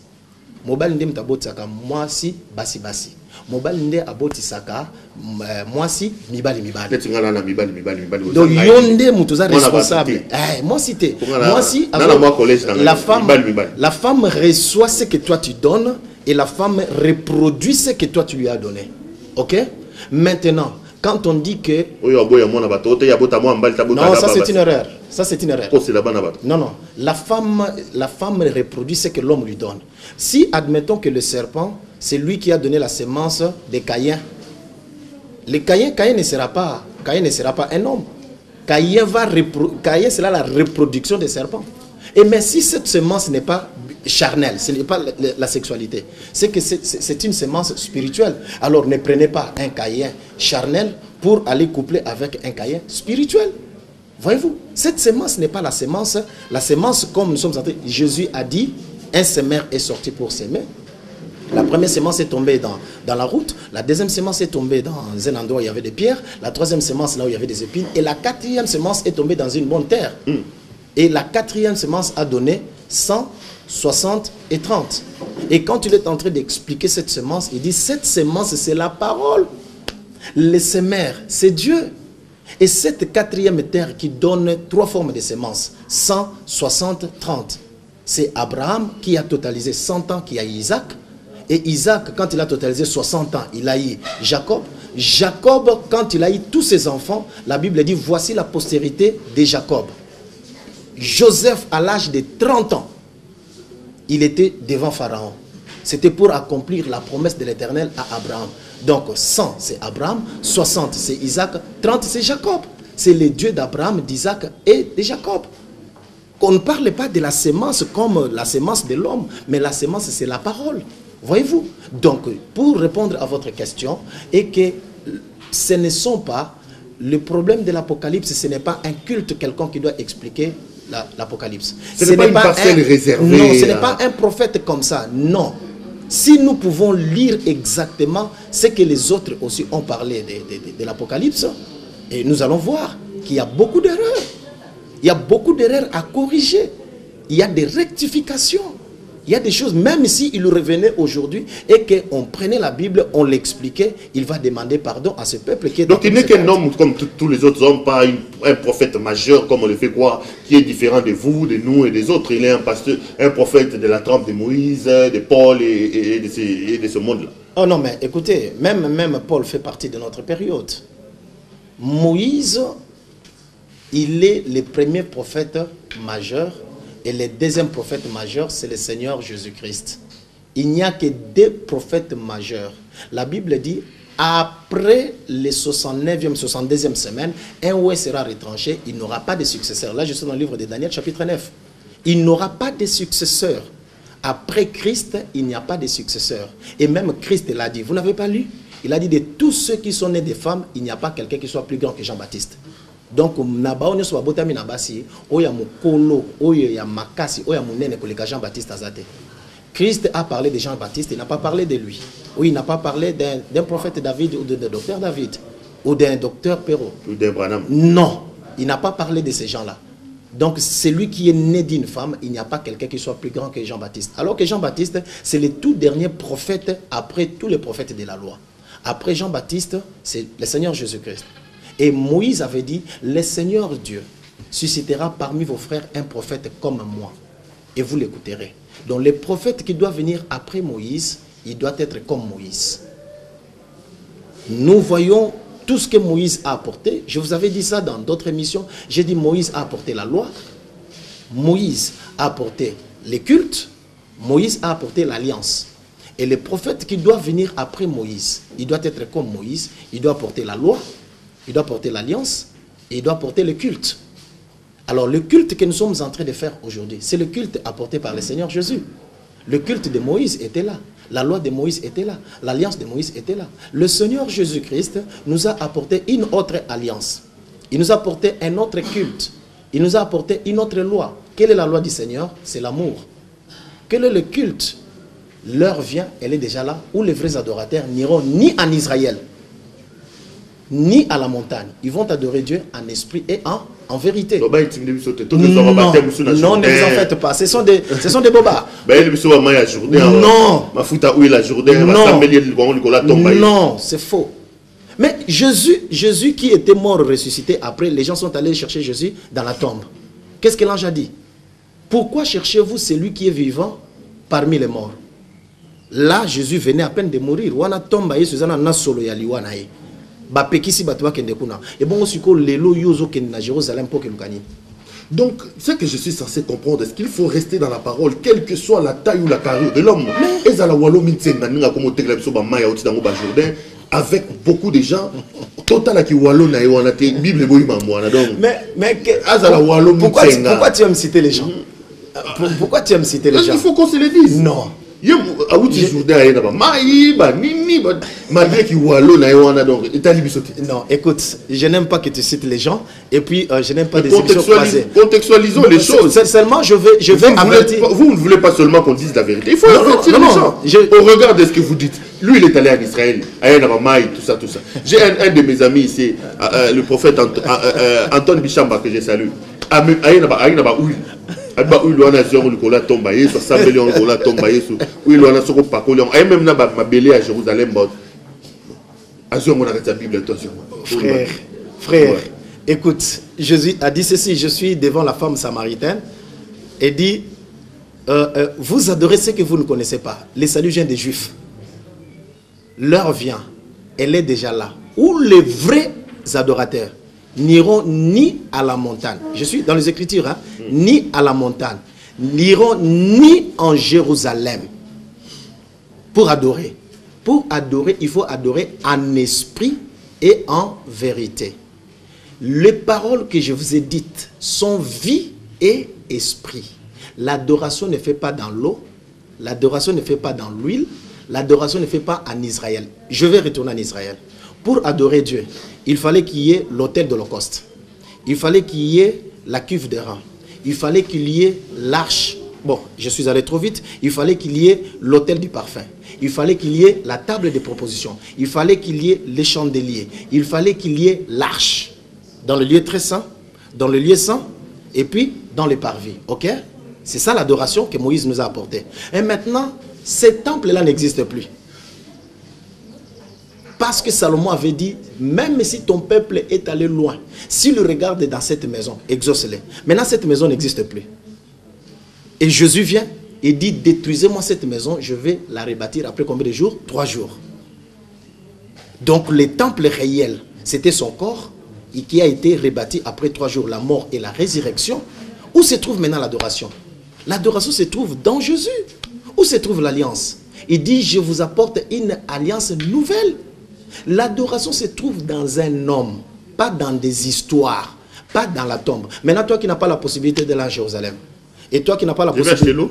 B: Mobile nde mutabota moi si basi basi. Mobile nde aboti saka moi si mibali mibali. Donc yonde mutuza responsable. Moi si t'es. Moi si la femme reçoit ce que toi tu donnes et la femme reproduit ce que toi tu lui as donné. Ok? Maintenant, quand on dit que... Non, ça c'est une erreur. Ça c'est une erreur. Non, non. La femme reproduit ce que l'homme lui donne. Si, admettons que le serpent, c'est lui qui a donné la sémence de Caïn. Caïn ne sera pas un homme. Caïn sera la reproduction des serpents. Et mais si cette sémence n'est pas charnelle, ce n'est pas la sexualité, c'est que c'est une sémence spirituelle. Alors ne prenez pas un Caïn charnel pour aller coupler avec un Caïn spirituel. Voyez-vous, cette sémence n'est pas la sémence comme nous sommes en train. Jésus a dit, un semeur est sorti pour s'aimer. La première sémence est tombée dans la route. La deuxième sémence est tombée dans un endroit où il y avait des pierres. La troisième sémence là où il y avait des épines. Et la quatrième sémence est tombée dans une bonne terre. Et la quatrième sémence a donné 100, 60 et 30. Et quand il est en train d'expliquer cette sémence, il dit, cette sémence, c'est la parole. Le semeur, c'est Dieu. Et cette quatrième terre qui donne 3 formes de sémences, 100, 60, 30. C'est Abraham qui a totalisé 100 ans, qui a eu Isaac. Et Isaac, quand il a totalisé 60 ans, il a eu Jacob. Jacob, quand il a eu tous ses enfants, la Bible dit, voici la postérité de Jacob. Joseph, à l'âge de 30 ans, il était devant Pharaon. C'était pour accomplir la promesse de l'Éternel à Abraham. Donc 100 c'est Abraham, 60 c'est Isaac, 30 c'est Jacob. C'est le Dieu d'Abraham, d'Isaac et de Jacob. On ne parle pas de la sémence comme la sémence de l'homme, mais la sémence c'est la parole. Voyez-vous? Donc pour répondre à votre question, et que ce ne sont pas, le problème de l'Apocalypse, ce n'est pas un culte quelconque qui doit expliquer l'Apocalypse.
A: Ce n'est pas une parcelle réservée.
B: Non, ce n'est pas un prophète comme ça, non. Si nous pouvons lire exactement ce que les autres aussi ont parlé de l'Apocalypse, et nous allons voir qu'il y a beaucoup d'erreurs. Il y a beaucoup d'erreurs à corriger. Il y a des rectifications. Il y a des choses, même s'il revenait aujourd'hui et qu'on prenait la Bible, on l'expliquait, il va demander pardon à ce peuple qui est...
A: Donc il n'est qu'un homme comme tous les autres hommes, pas un prophète majeur comme on le fait croire, qui est différent de vous, de nous et des autres. Il est un pasteur, un prophète de la trempe de Moïse, de Paul et de ce monde-là.
B: Oh non, mais écoutez, même Paul fait partie de notre période. Moïse, il est le premier prophète majeur. Et le deuxième prophète majeur, c'est le Seigneur Jésus-Christ. Il n'y a que 2 prophètes majeurs. La Bible dit, après les 69e, 62e semaine, un ouai sera retranché, il n'aura pas de successeur. Là, je suis dans le livre de Daniel, chapitre 9. Il n'aura pas de successeur. Après Christ, il n'y a pas de successeur. Et même Christ l'a dit. Vous n'avez pas lu? Il a dit, de tous ceux qui sont nés des femmes, il n'y a pas quelqu'un qui soit plus grand que Jean-Baptiste. Donc, Christ a parlé de Jean-Baptiste, il n'a pas parlé de lui. Ou il n'a pas parlé d'un prophète David ou d'un docteur David ou d'un docteur Perrault.
A: Ou d'un Branham.
B: Non, il n'a pas parlé de ces gens-là. Donc, celui qui est né d'une femme, il n'y a pas quelqu'un qui soit plus grand que Jean-Baptiste. Alors que Jean-Baptiste, c'est le tout dernier prophète après tous les prophètes de la loi. Après Jean-Baptiste, c'est le Seigneur Jésus-Christ. Et Moïse avait dit, le Seigneur Dieu suscitera parmi vos frères un prophète comme moi. Et vous l'écouterez. Donc le prophète qui doit venir après Moïse, il doit être comme Moïse. Nous voyons tout ce que Moïse a apporté, je vous avais dit ça dans d'autres émissions, j'ai dit Moïse a apporté la loi, Moïse a apporté les cultes, Moïse a apporté l'alliance. Et le prophète qui doit venir après Moïse, il doit être comme Moïse, il doit porter la loi, il doit porter l'alliance, et il doit porter le culte. Alors le culte que nous sommes en train de faire aujourd'hui, c'est le culte apporté par le Seigneur Jésus. Le culte de Moïse était là, la loi de Moïse était là, l'alliance de Moïse était là. Le Seigneur Jésus-Christ nous a apporté une autre alliance. Il nous a apporté un autre culte. Il nous a apporté une autre loi. Quelle est la loi du Seigneur? C'est l'amour. Quel est le culte? L'heure vient, elle est déjà là, où les vrais adorateurs n'iront ni en Israël, ni à la montagne. Ils vont adorer Dieu en esprit et en vérité. Non, ne vous en faites pas. Ce sont des bobards. Non, c'est faux. Mais Jésus qui était mort ressuscité, après, les gens sont allés chercher Jésus dans la tombe. Qu'est-ce que l'ange a dit? Pourquoi cherchez-vous celui qui est vivant parmi les morts? Là, Jésus venait à peine de mourir.
A: Donc, ce que je suis censé comprendre, est-ce qu'il faut rester dans la parole, quelle que soit la taille ou la carrure de l'homme? Avec beaucoup de gens,
B: pourquoi tu aimes me citer les gens? Pourquoi tu aimes me citer les gens?
A: Il faut qu'on se le dise.
B: Non. Non, écoute, je n'aime pas que tu cites les gens et puis je n'aime pas des émissions croisées.
A: Contextualisons les choses.
B: Seulement, je vais avertir.
A: Vous ne voulez pas seulement qu'on dise la vérité. Il faut avertir les gens. Au regard de ce que vous dites. Lui, il est allé en Israël, tout ça, tout ça. J'ai un de mes amis ici, le prophète Antoine Bichamba, que je salue.
B: Frère, écoute, Jésus a dit ceci: je suis devant la femme samaritaine et dit vous adorez ce que vous ne connaissez pas. Le salut vient des Juifs. L'heure vient, elle est déjà là, où les vrais adorateurs n'iront ni à la montagne, je suis dans les Écritures, hein, ni à la montagne, n'iront ni en Jérusalem pour adorer. Pour adorer, il faut adorer en esprit et en vérité. Les paroles que je vous ai dites sont vie et esprit. L'adoration ne fait pas dans l'eau, l'adoration ne fait pas dans l'huile, l'adoration ne fait pas en Israël. Je vais retourner en Israël. Pour adorer Dieu, il fallait qu'il y ait l'autel d'Holocauste. Il fallait qu'il y ait la cuve de rang. Il fallait qu'il y ait l'arche. Bon, je suis allé trop vite. Il fallait qu'il y ait l'autel du parfum. Il fallait qu'il y ait la table de proposition. Il fallait qu'il y ait les chandeliers. Il fallait qu'il y ait l'arche. Dans le lieu très saint, dans le lieu saint, et puis dans les parvis. Ok? C'est ça l'adoration que Moïse nous a apportée. Et maintenant, ce temple-là n'existe plus. Parce que Salomon avait dit, même si ton peuple est allé loin, s'il regarde dans cette maison, exauce-les. Maintenant, cette maison n'existe plus. Et Jésus vient et dit, détruisez-moi cette maison, je vais la rebâtir après combien de jours? 3 jours. Donc, le temple réel, c'était son corps, et qui a été rebâti après 3 jours, la mort et la résurrection. Où se trouve maintenant l'adoration? L'adoration se trouve dans Jésus. Où se trouve l'alliance? Il dit, je vous apporte une alliance nouvelle. L'adoration se trouve dans un homme, pas dans des histoires, pas dans la tombe. Maintenant, toi qui n'as pas la possibilité d'aller à Jérusalem, et toi qui n'as pas la possibilité...
A: l'eau,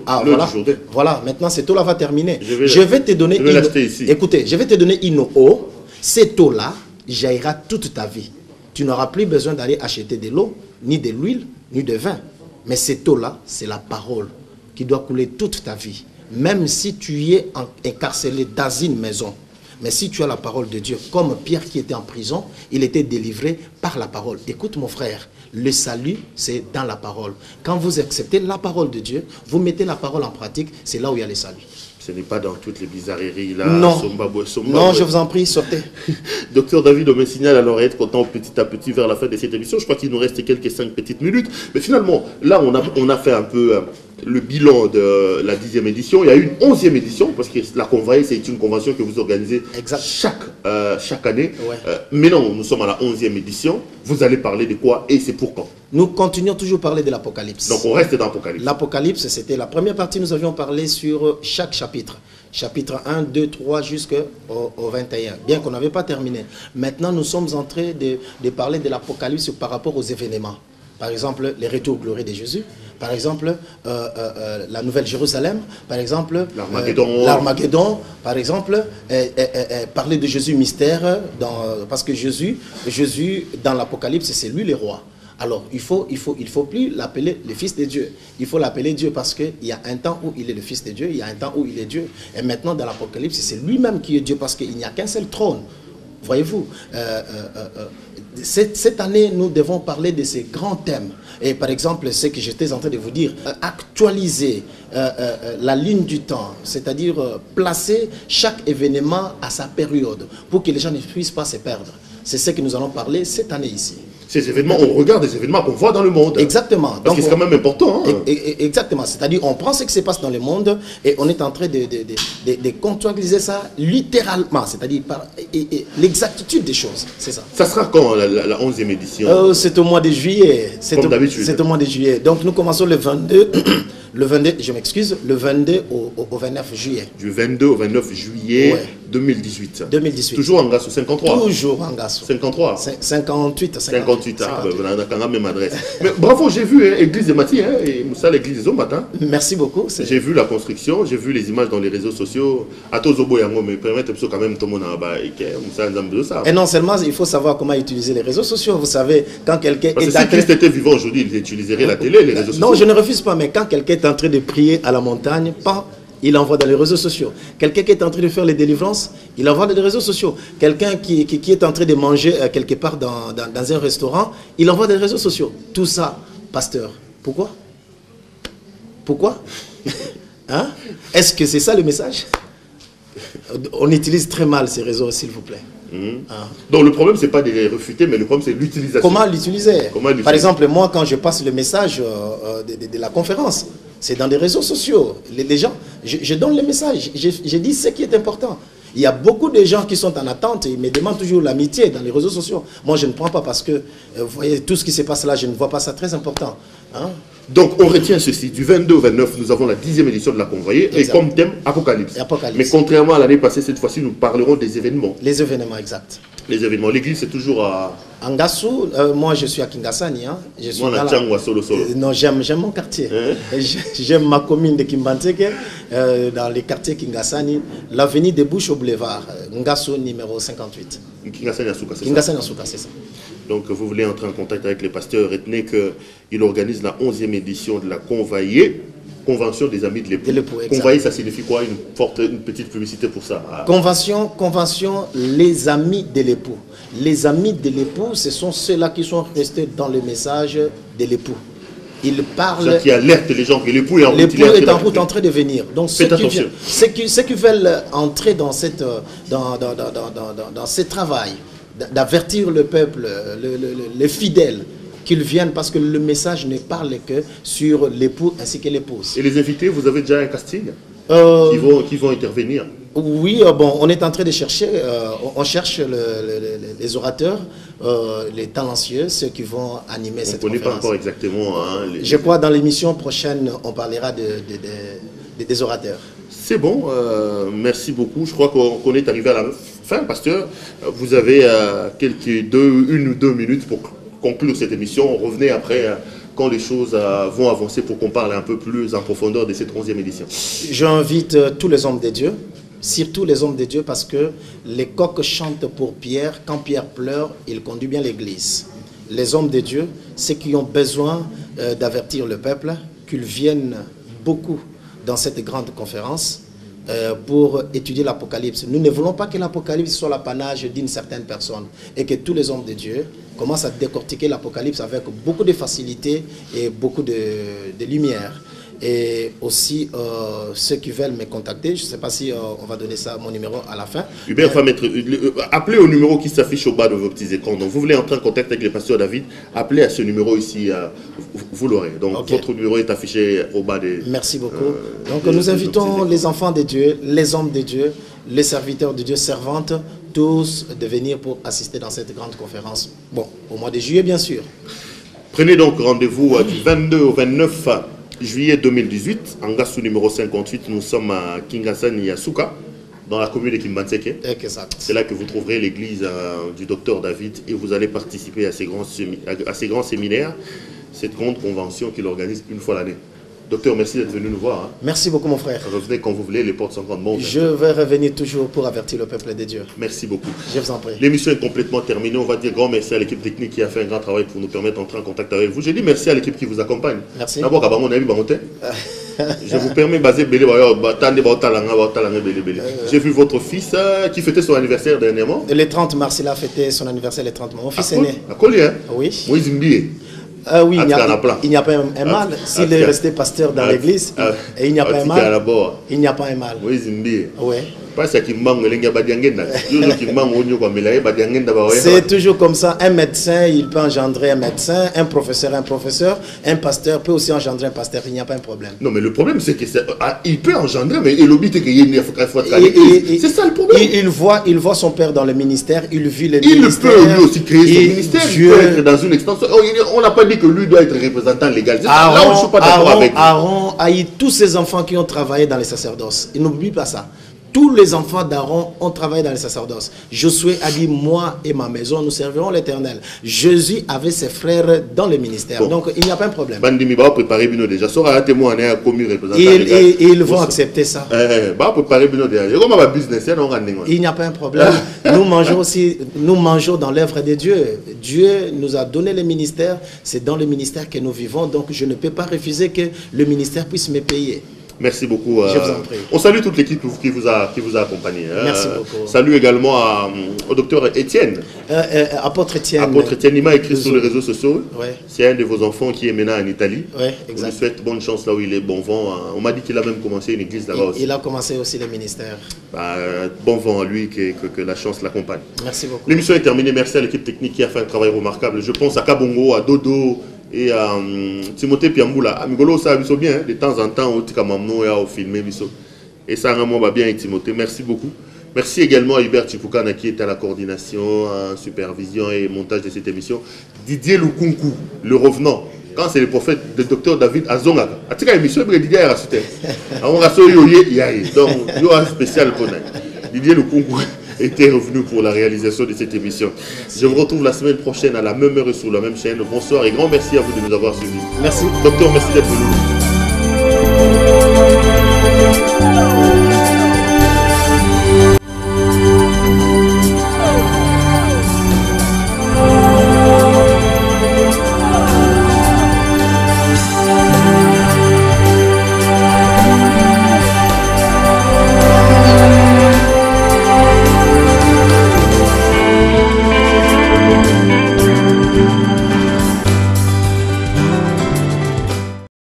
B: voilà, maintenant cette eau-là va terminer. Je vais te donner une... Écoutez, je vais te donner une eau. Cette eau-là jaillira toute ta vie. Tu n'auras plus besoin d'aller acheter de l'eau, ni de l'huile, ni de vin. Mais cette eau-là, c'est la parole qui doit couler toute ta vie. Même si tu y es incarcéré dans une maison. Mais si tu as la parole de Dieu, comme Pierre qui était en prison, il était délivré par la parole. Écoute mon frère, le salut, c'est dans la parole. Quand vous acceptez la parole de Dieu, vous mettez la parole en pratique, c'est là où il y a le salut.
A: Ce n'est pas dans toutes les bizarreries là.
B: Non,
A: Somba.
B: non, je vous en prie, sortez.
A: Docteur David, on me signale à l'oreille content petit à petit vers la fin de cette émission. Je crois qu'il nous reste quelques 5 petites minutes. Mais finalement, là, on a fait un peu le bilan de la 10e édition. Il y a eu une 11e édition, parce que la Convoyée, c'est une convention que vous organisez chaque année.
B: Ouais.
A: Mais non, nous sommes à la 11e édition. Vous allez parler de quoi et c'est pour quand?
B: Nous continuons toujours à parler de l'Apocalypse.
A: Donc on reste dans l'Apocalypse.
B: L'Apocalypse, c'était la première partie, nous avions parlé sur chaque chapitre. Chapitre 1, 2, 3 jusqu'au 21, bien qu'on n'avait pas terminé. Maintenant, nous sommes en train de parler de l'Apocalypse par rapport aux événements. Par exemple, les retours glorieux de Jésus. Par exemple, la Nouvelle Jérusalem. Par exemple, l'Armageddon. Par exemple, parler de Jésus mystère. Parce que Jésus, dans l'Apocalypse, c'est lui le roi. Alors, il faut plus l'appeler le Fils de Dieu. Il faut l'appeler Dieu parce qu'il y a un temps où il est le Fils de Dieu, il y a un temps où il est Dieu. Et maintenant, dans l'Apocalypse, c'est lui-même qui est Dieu parce qu'il n'y a qu'un seul trône. Voyez-vous, cette année, nous devons parler de ces grands thèmes. Et par exemple, ce que j'étais en train de vous dire, actualiser la ligne du temps, c'est-à-dire placer chaque événement à sa période pour que les gens ne puissent pas se perdre. C'est ce que nous allons parler cette année ici.
A: Ces événements, on regarde des événements qu'on voit dans le monde.
B: Exactement.
A: Parce que c'est quand même important. Hein.
B: Exactement. C'est-à-dire, on prend ce qui se passe dans le monde et on est en train de contextualiser ça littéralement, c'est-à-dire par l'exactitude des choses. C'est ça.
A: Ça sera quand la 11e édition?
B: C'est au mois de juillet.
A: Comme d'habitude.
B: C'est au mois de juillet. Donc nous commençons le 22. Le 22, je m'excuse, le 22 au 29 juillet.
A: Du 22 au 29 juillet 2018.
B: 2018.
A: Toujours en Ngasso, 53.
B: Toujours en Ngasso.
A: 53.
B: 58.
A: 58, on a quand même même adresse. Mais bravo, j'ai vu l'église de Mathi, et Moussa, l'église des hommes matin.
B: Merci beaucoup.
A: J'ai vu la construction, j'ai vu les images dans les réseaux sociaux. À Tozobo Yango, mais permettez quand même tout le monde
B: et non seulement, il faut savoir comment utiliser les réseaux sociaux. Vous savez, quand quelqu'un
A: est si Christ était vivant aujourd'hui, il utiliserait la télé, les réseaux sociaux.
B: Non, je ne refuse pas, mais quand quelqu'un est en train de prier à la montagne, il envoie dans les réseaux sociaux. Quelqu'un qui est en train de faire les délivrances, il envoie dans les réseaux sociaux. Quelqu'un qui est en train de manger quelque part dans un restaurant, il envoie dans les réseaux sociaux. Tout ça, pasteur. Pourquoi? Pourquoi? Hein? Est-ce que c'est ça le message? On utilise très mal ces réseaux, s'il vous plaît.
A: Donc le problème, c'est pas de les refuter, mais le problème, c'est l'utilisation.
B: Comment l'utiliser? Par exemple, moi, quand je passe le message de la conférence, c'est dans les réseaux sociaux. Les gens, je donne le message, je dis ce qui est important. Il y a beaucoup de gens qui sont en attente et ils me demandent toujours l'amitié dans les réseaux sociaux. Moi, je ne prends pas parce que, vous voyez, tout ce qui se passe là, je ne vois pas ça très important. Hein?
A: Donc, on retient ceci. Du 22 au 29, nous avons la 10e édition de la Convoyée. Et comme thème, Apocalypse. Mais contrairement à l'année passée, cette fois-ci, nous parlerons des événements.
B: Les événements, exact.
A: Les événements. L'église, c'est toujours à...
B: Ngassou, moi je suis à Kingasani. Hein. Je suis non, j'aime mon quartier. J'aime ma commune de Kimbanteke, dans les quartiers Kingasani. L'avenue débouche au boulevard, Ngassou numéro 58.
A: Kingasani Asuka, c'est ça?
B: Kingasani Asuka, c'est ça.
A: Donc vous voulez entrer en contact avec les pasteurs, retenez qu'il organise la 11e édition de la Convoyée, Convention des Amis de l'Époux. Convoyée, ça signifie quoi? Une petite publicité pour ça.
B: Convention, les Amis de l'Époux. Les Amis de l'Époux, ce sont ceux-là qui sont restés dans le message de l'Époux. Ils parlent...
A: Ça qui alerte les gens que l'époux est en route.
B: L'époux est en route, en train de venir. Donc ceux qui veulent entrer dans ce travail, d'avertir le peuple, les fidèles, qu'ils viennent parce que le message ne parle que sur l'époux ainsi que l'épouse.
A: Et les invités, vous avez déjà un casting qui vont intervenir?
B: Oui, bon, on est en train de chercher, on cherche les orateurs, les talentueux, ceux qui vont animer cette conférence. On ne connaît pas
A: encore exactement. Hein,
B: Je crois dans l'émission prochaine, on parlera des orateurs.
A: C'est bon, merci beaucoup. Je crois qu'on est arrivé à la fin, pasteur. Vous avez une ou deux minutes pour conclure cette émission. Revenez après quand les choses vont avancer pour qu'on parle un peu plus en profondeur de cette 11e édition.
B: J'invite tous les hommes de Dieu, surtout les hommes de Dieu, parce que les coqs chantent pour Pierre. Quand Pierre pleure, il conduit bien l'église. Les hommes de Dieu, ceux qui ont besoin d'avertir le peuple, qu'ils viennent beaucoup dans cette grande conférence pour étudier l'Apocalypse. Nous ne voulons pas que l'Apocalypse soit l'apanage d'une certaine personne et que tous les hommes de Dieu commencent à décortiquer l'Apocalypse avec beaucoup de facilité et beaucoup de lumière. Et aussi, ceux qui veulent me contacter, je ne sais pas si on va donner ça, mon numéro à la fin.
A: Hubert va mettre... appelez au numéro qui s'affiche au bas de vos petits écrans. Donc, vous voulez entrer en contact avec le pasteur David, appelez à ce numéro ici, vous l'aurez. Donc, okay. Votre numéro est affiché au bas des...
B: Merci beaucoup. Donc, nous invitons les enfants de Dieu, les hommes de Dieu, les serviteurs de Dieu, servantes, tous de venir pour assister dans cette grande conférence. Bon, au mois de juillet, bien sûr.
A: Prenez donc rendez-vous du 22 au 29 juillet 2018, en Gassou numéro 58. Nous sommes à Kingasani Yasuka, dans la commune de Kimbanseke.
B: Exact.
A: C'est là que vous trouverez l'église du docteur David et vous allez participer à ces grands séminaires, cette grande convention qu'il organise une fois l'année. Docteur, merci d'être venu nous voir. Hein.
B: Merci beaucoup, mon frère.
A: Revenez quand vous voulez, les portes sont grandes.
B: Je vais revenir toujours pour avertir le peuple de Dieu.
A: Merci beaucoup.
B: Je vous en prie.
A: L'émission est complètement terminée. On va dire grand merci à l'équipe technique qui a fait un grand travail pour nous permettre d'entrer en contact avec vous. J'ai dit merci à l'équipe qui vous accompagne.
B: Merci.
A: D'abord, je vous permets baser j'ai vu votre fils qui fêtait son anniversaire dernièrement.
B: Le 30 mars, il a fêté son anniversaire le 30 mars. Mon fils est né.
A: À Collier, hein?
B: Oui.
A: Moïse Mbié.
B: Oui, il n'y a pas un mal. S'il est resté pasteur dans l'église, et il n'y a pas un mal. Il n'y a pas un mal.
A: Moïse Mbié.
B: Oui.
A: C'est
B: toujours comme ça. Un médecin, il peut engendrer un médecin, un professeur, un pasteur peut aussi engendrer un pasteur. Il n'y a pas un problème.
A: Non, mais le problème, c'est qu'il peut engendrer, mais il oblige qu'il y ait c'est ça le problème.
B: Il voit son père dans le ministère, il vit le ministère.
A: Il peut lui aussi créer son ministère. Il peut être dans une extension. On n'a pas dit que lui doit être représentant légal. Là, on ne joue pas d'accord avec lui.
B: Aaron a eu tous ses enfants qui ont travaillé dans les sacerdoces. Il n'oublie pas ça. Tous les enfants d'Aaron ont travaillé dans les sacerdoces. Josué a dit, moi et ma maison, nous servirons l'Éternel. Jésus avait ses frères dans le ministère. Bon. Donc, il n'y a pas de problème. Et ils vont accepter ça. Il n'y a pas de problème. Nous mangeons dans l'œuvre de Dieu. Dieu nous a donné le ministère. C'est dans le ministère que nous vivons. Donc, je ne peux pas refuser que le ministère puisse me payer.
A: Merci beaucoup.
B: Je vous en prie.
A: On salue toute l'équipe qui vous a accompagné.
B: Merci beaucoup.
A: Salut également au docteur Étienne.
B: Apôtre Étienne.
A: Apôtre Étienne, il m'a écrit sur les réseaux sociaux.
B: Ouais.
A: C'est un de vos enfants qui est maintenant en Italie.
B: Oui, exact.
A: Je lui souhaite bonne chance là où il est, bon vent. On m'a dit qu'il a même commencé une église là-bas aussi.
B: Il a commencé aussi le ministère.
A: Bon vent à lui, que la chance l'accompagne.
B: Merci beaucoup.
A: L'émission est terminée. Merci à l'équipe technique qui a fait un travail remarquable. Je pense à Kabongo, à Dodo et à Timothée Piamboula. Amigolo, ça a bien, de temps en temps, au filmer. Et ça va bien avec Timothée. Merci beaucoup. Merci également à Hubert Chipoukana qui est à la coordination, supervision et montage de cette émission. Didier Lukunku, le revenant. Quand c'est le prophète, le docteur David Azongaga. A tika émission, Didier a racheté. On a donc, il y a un spécial pour nous. Didier Lukunku était revenu pour la réalisation de cette émission. Je vous retrouve la semaine prochaine à la même heure et sur la même chaîne. Bonsoir et grand merci à vous de nous avoir suivis.
B: Merci.
A: Docteur, merci d'être venu.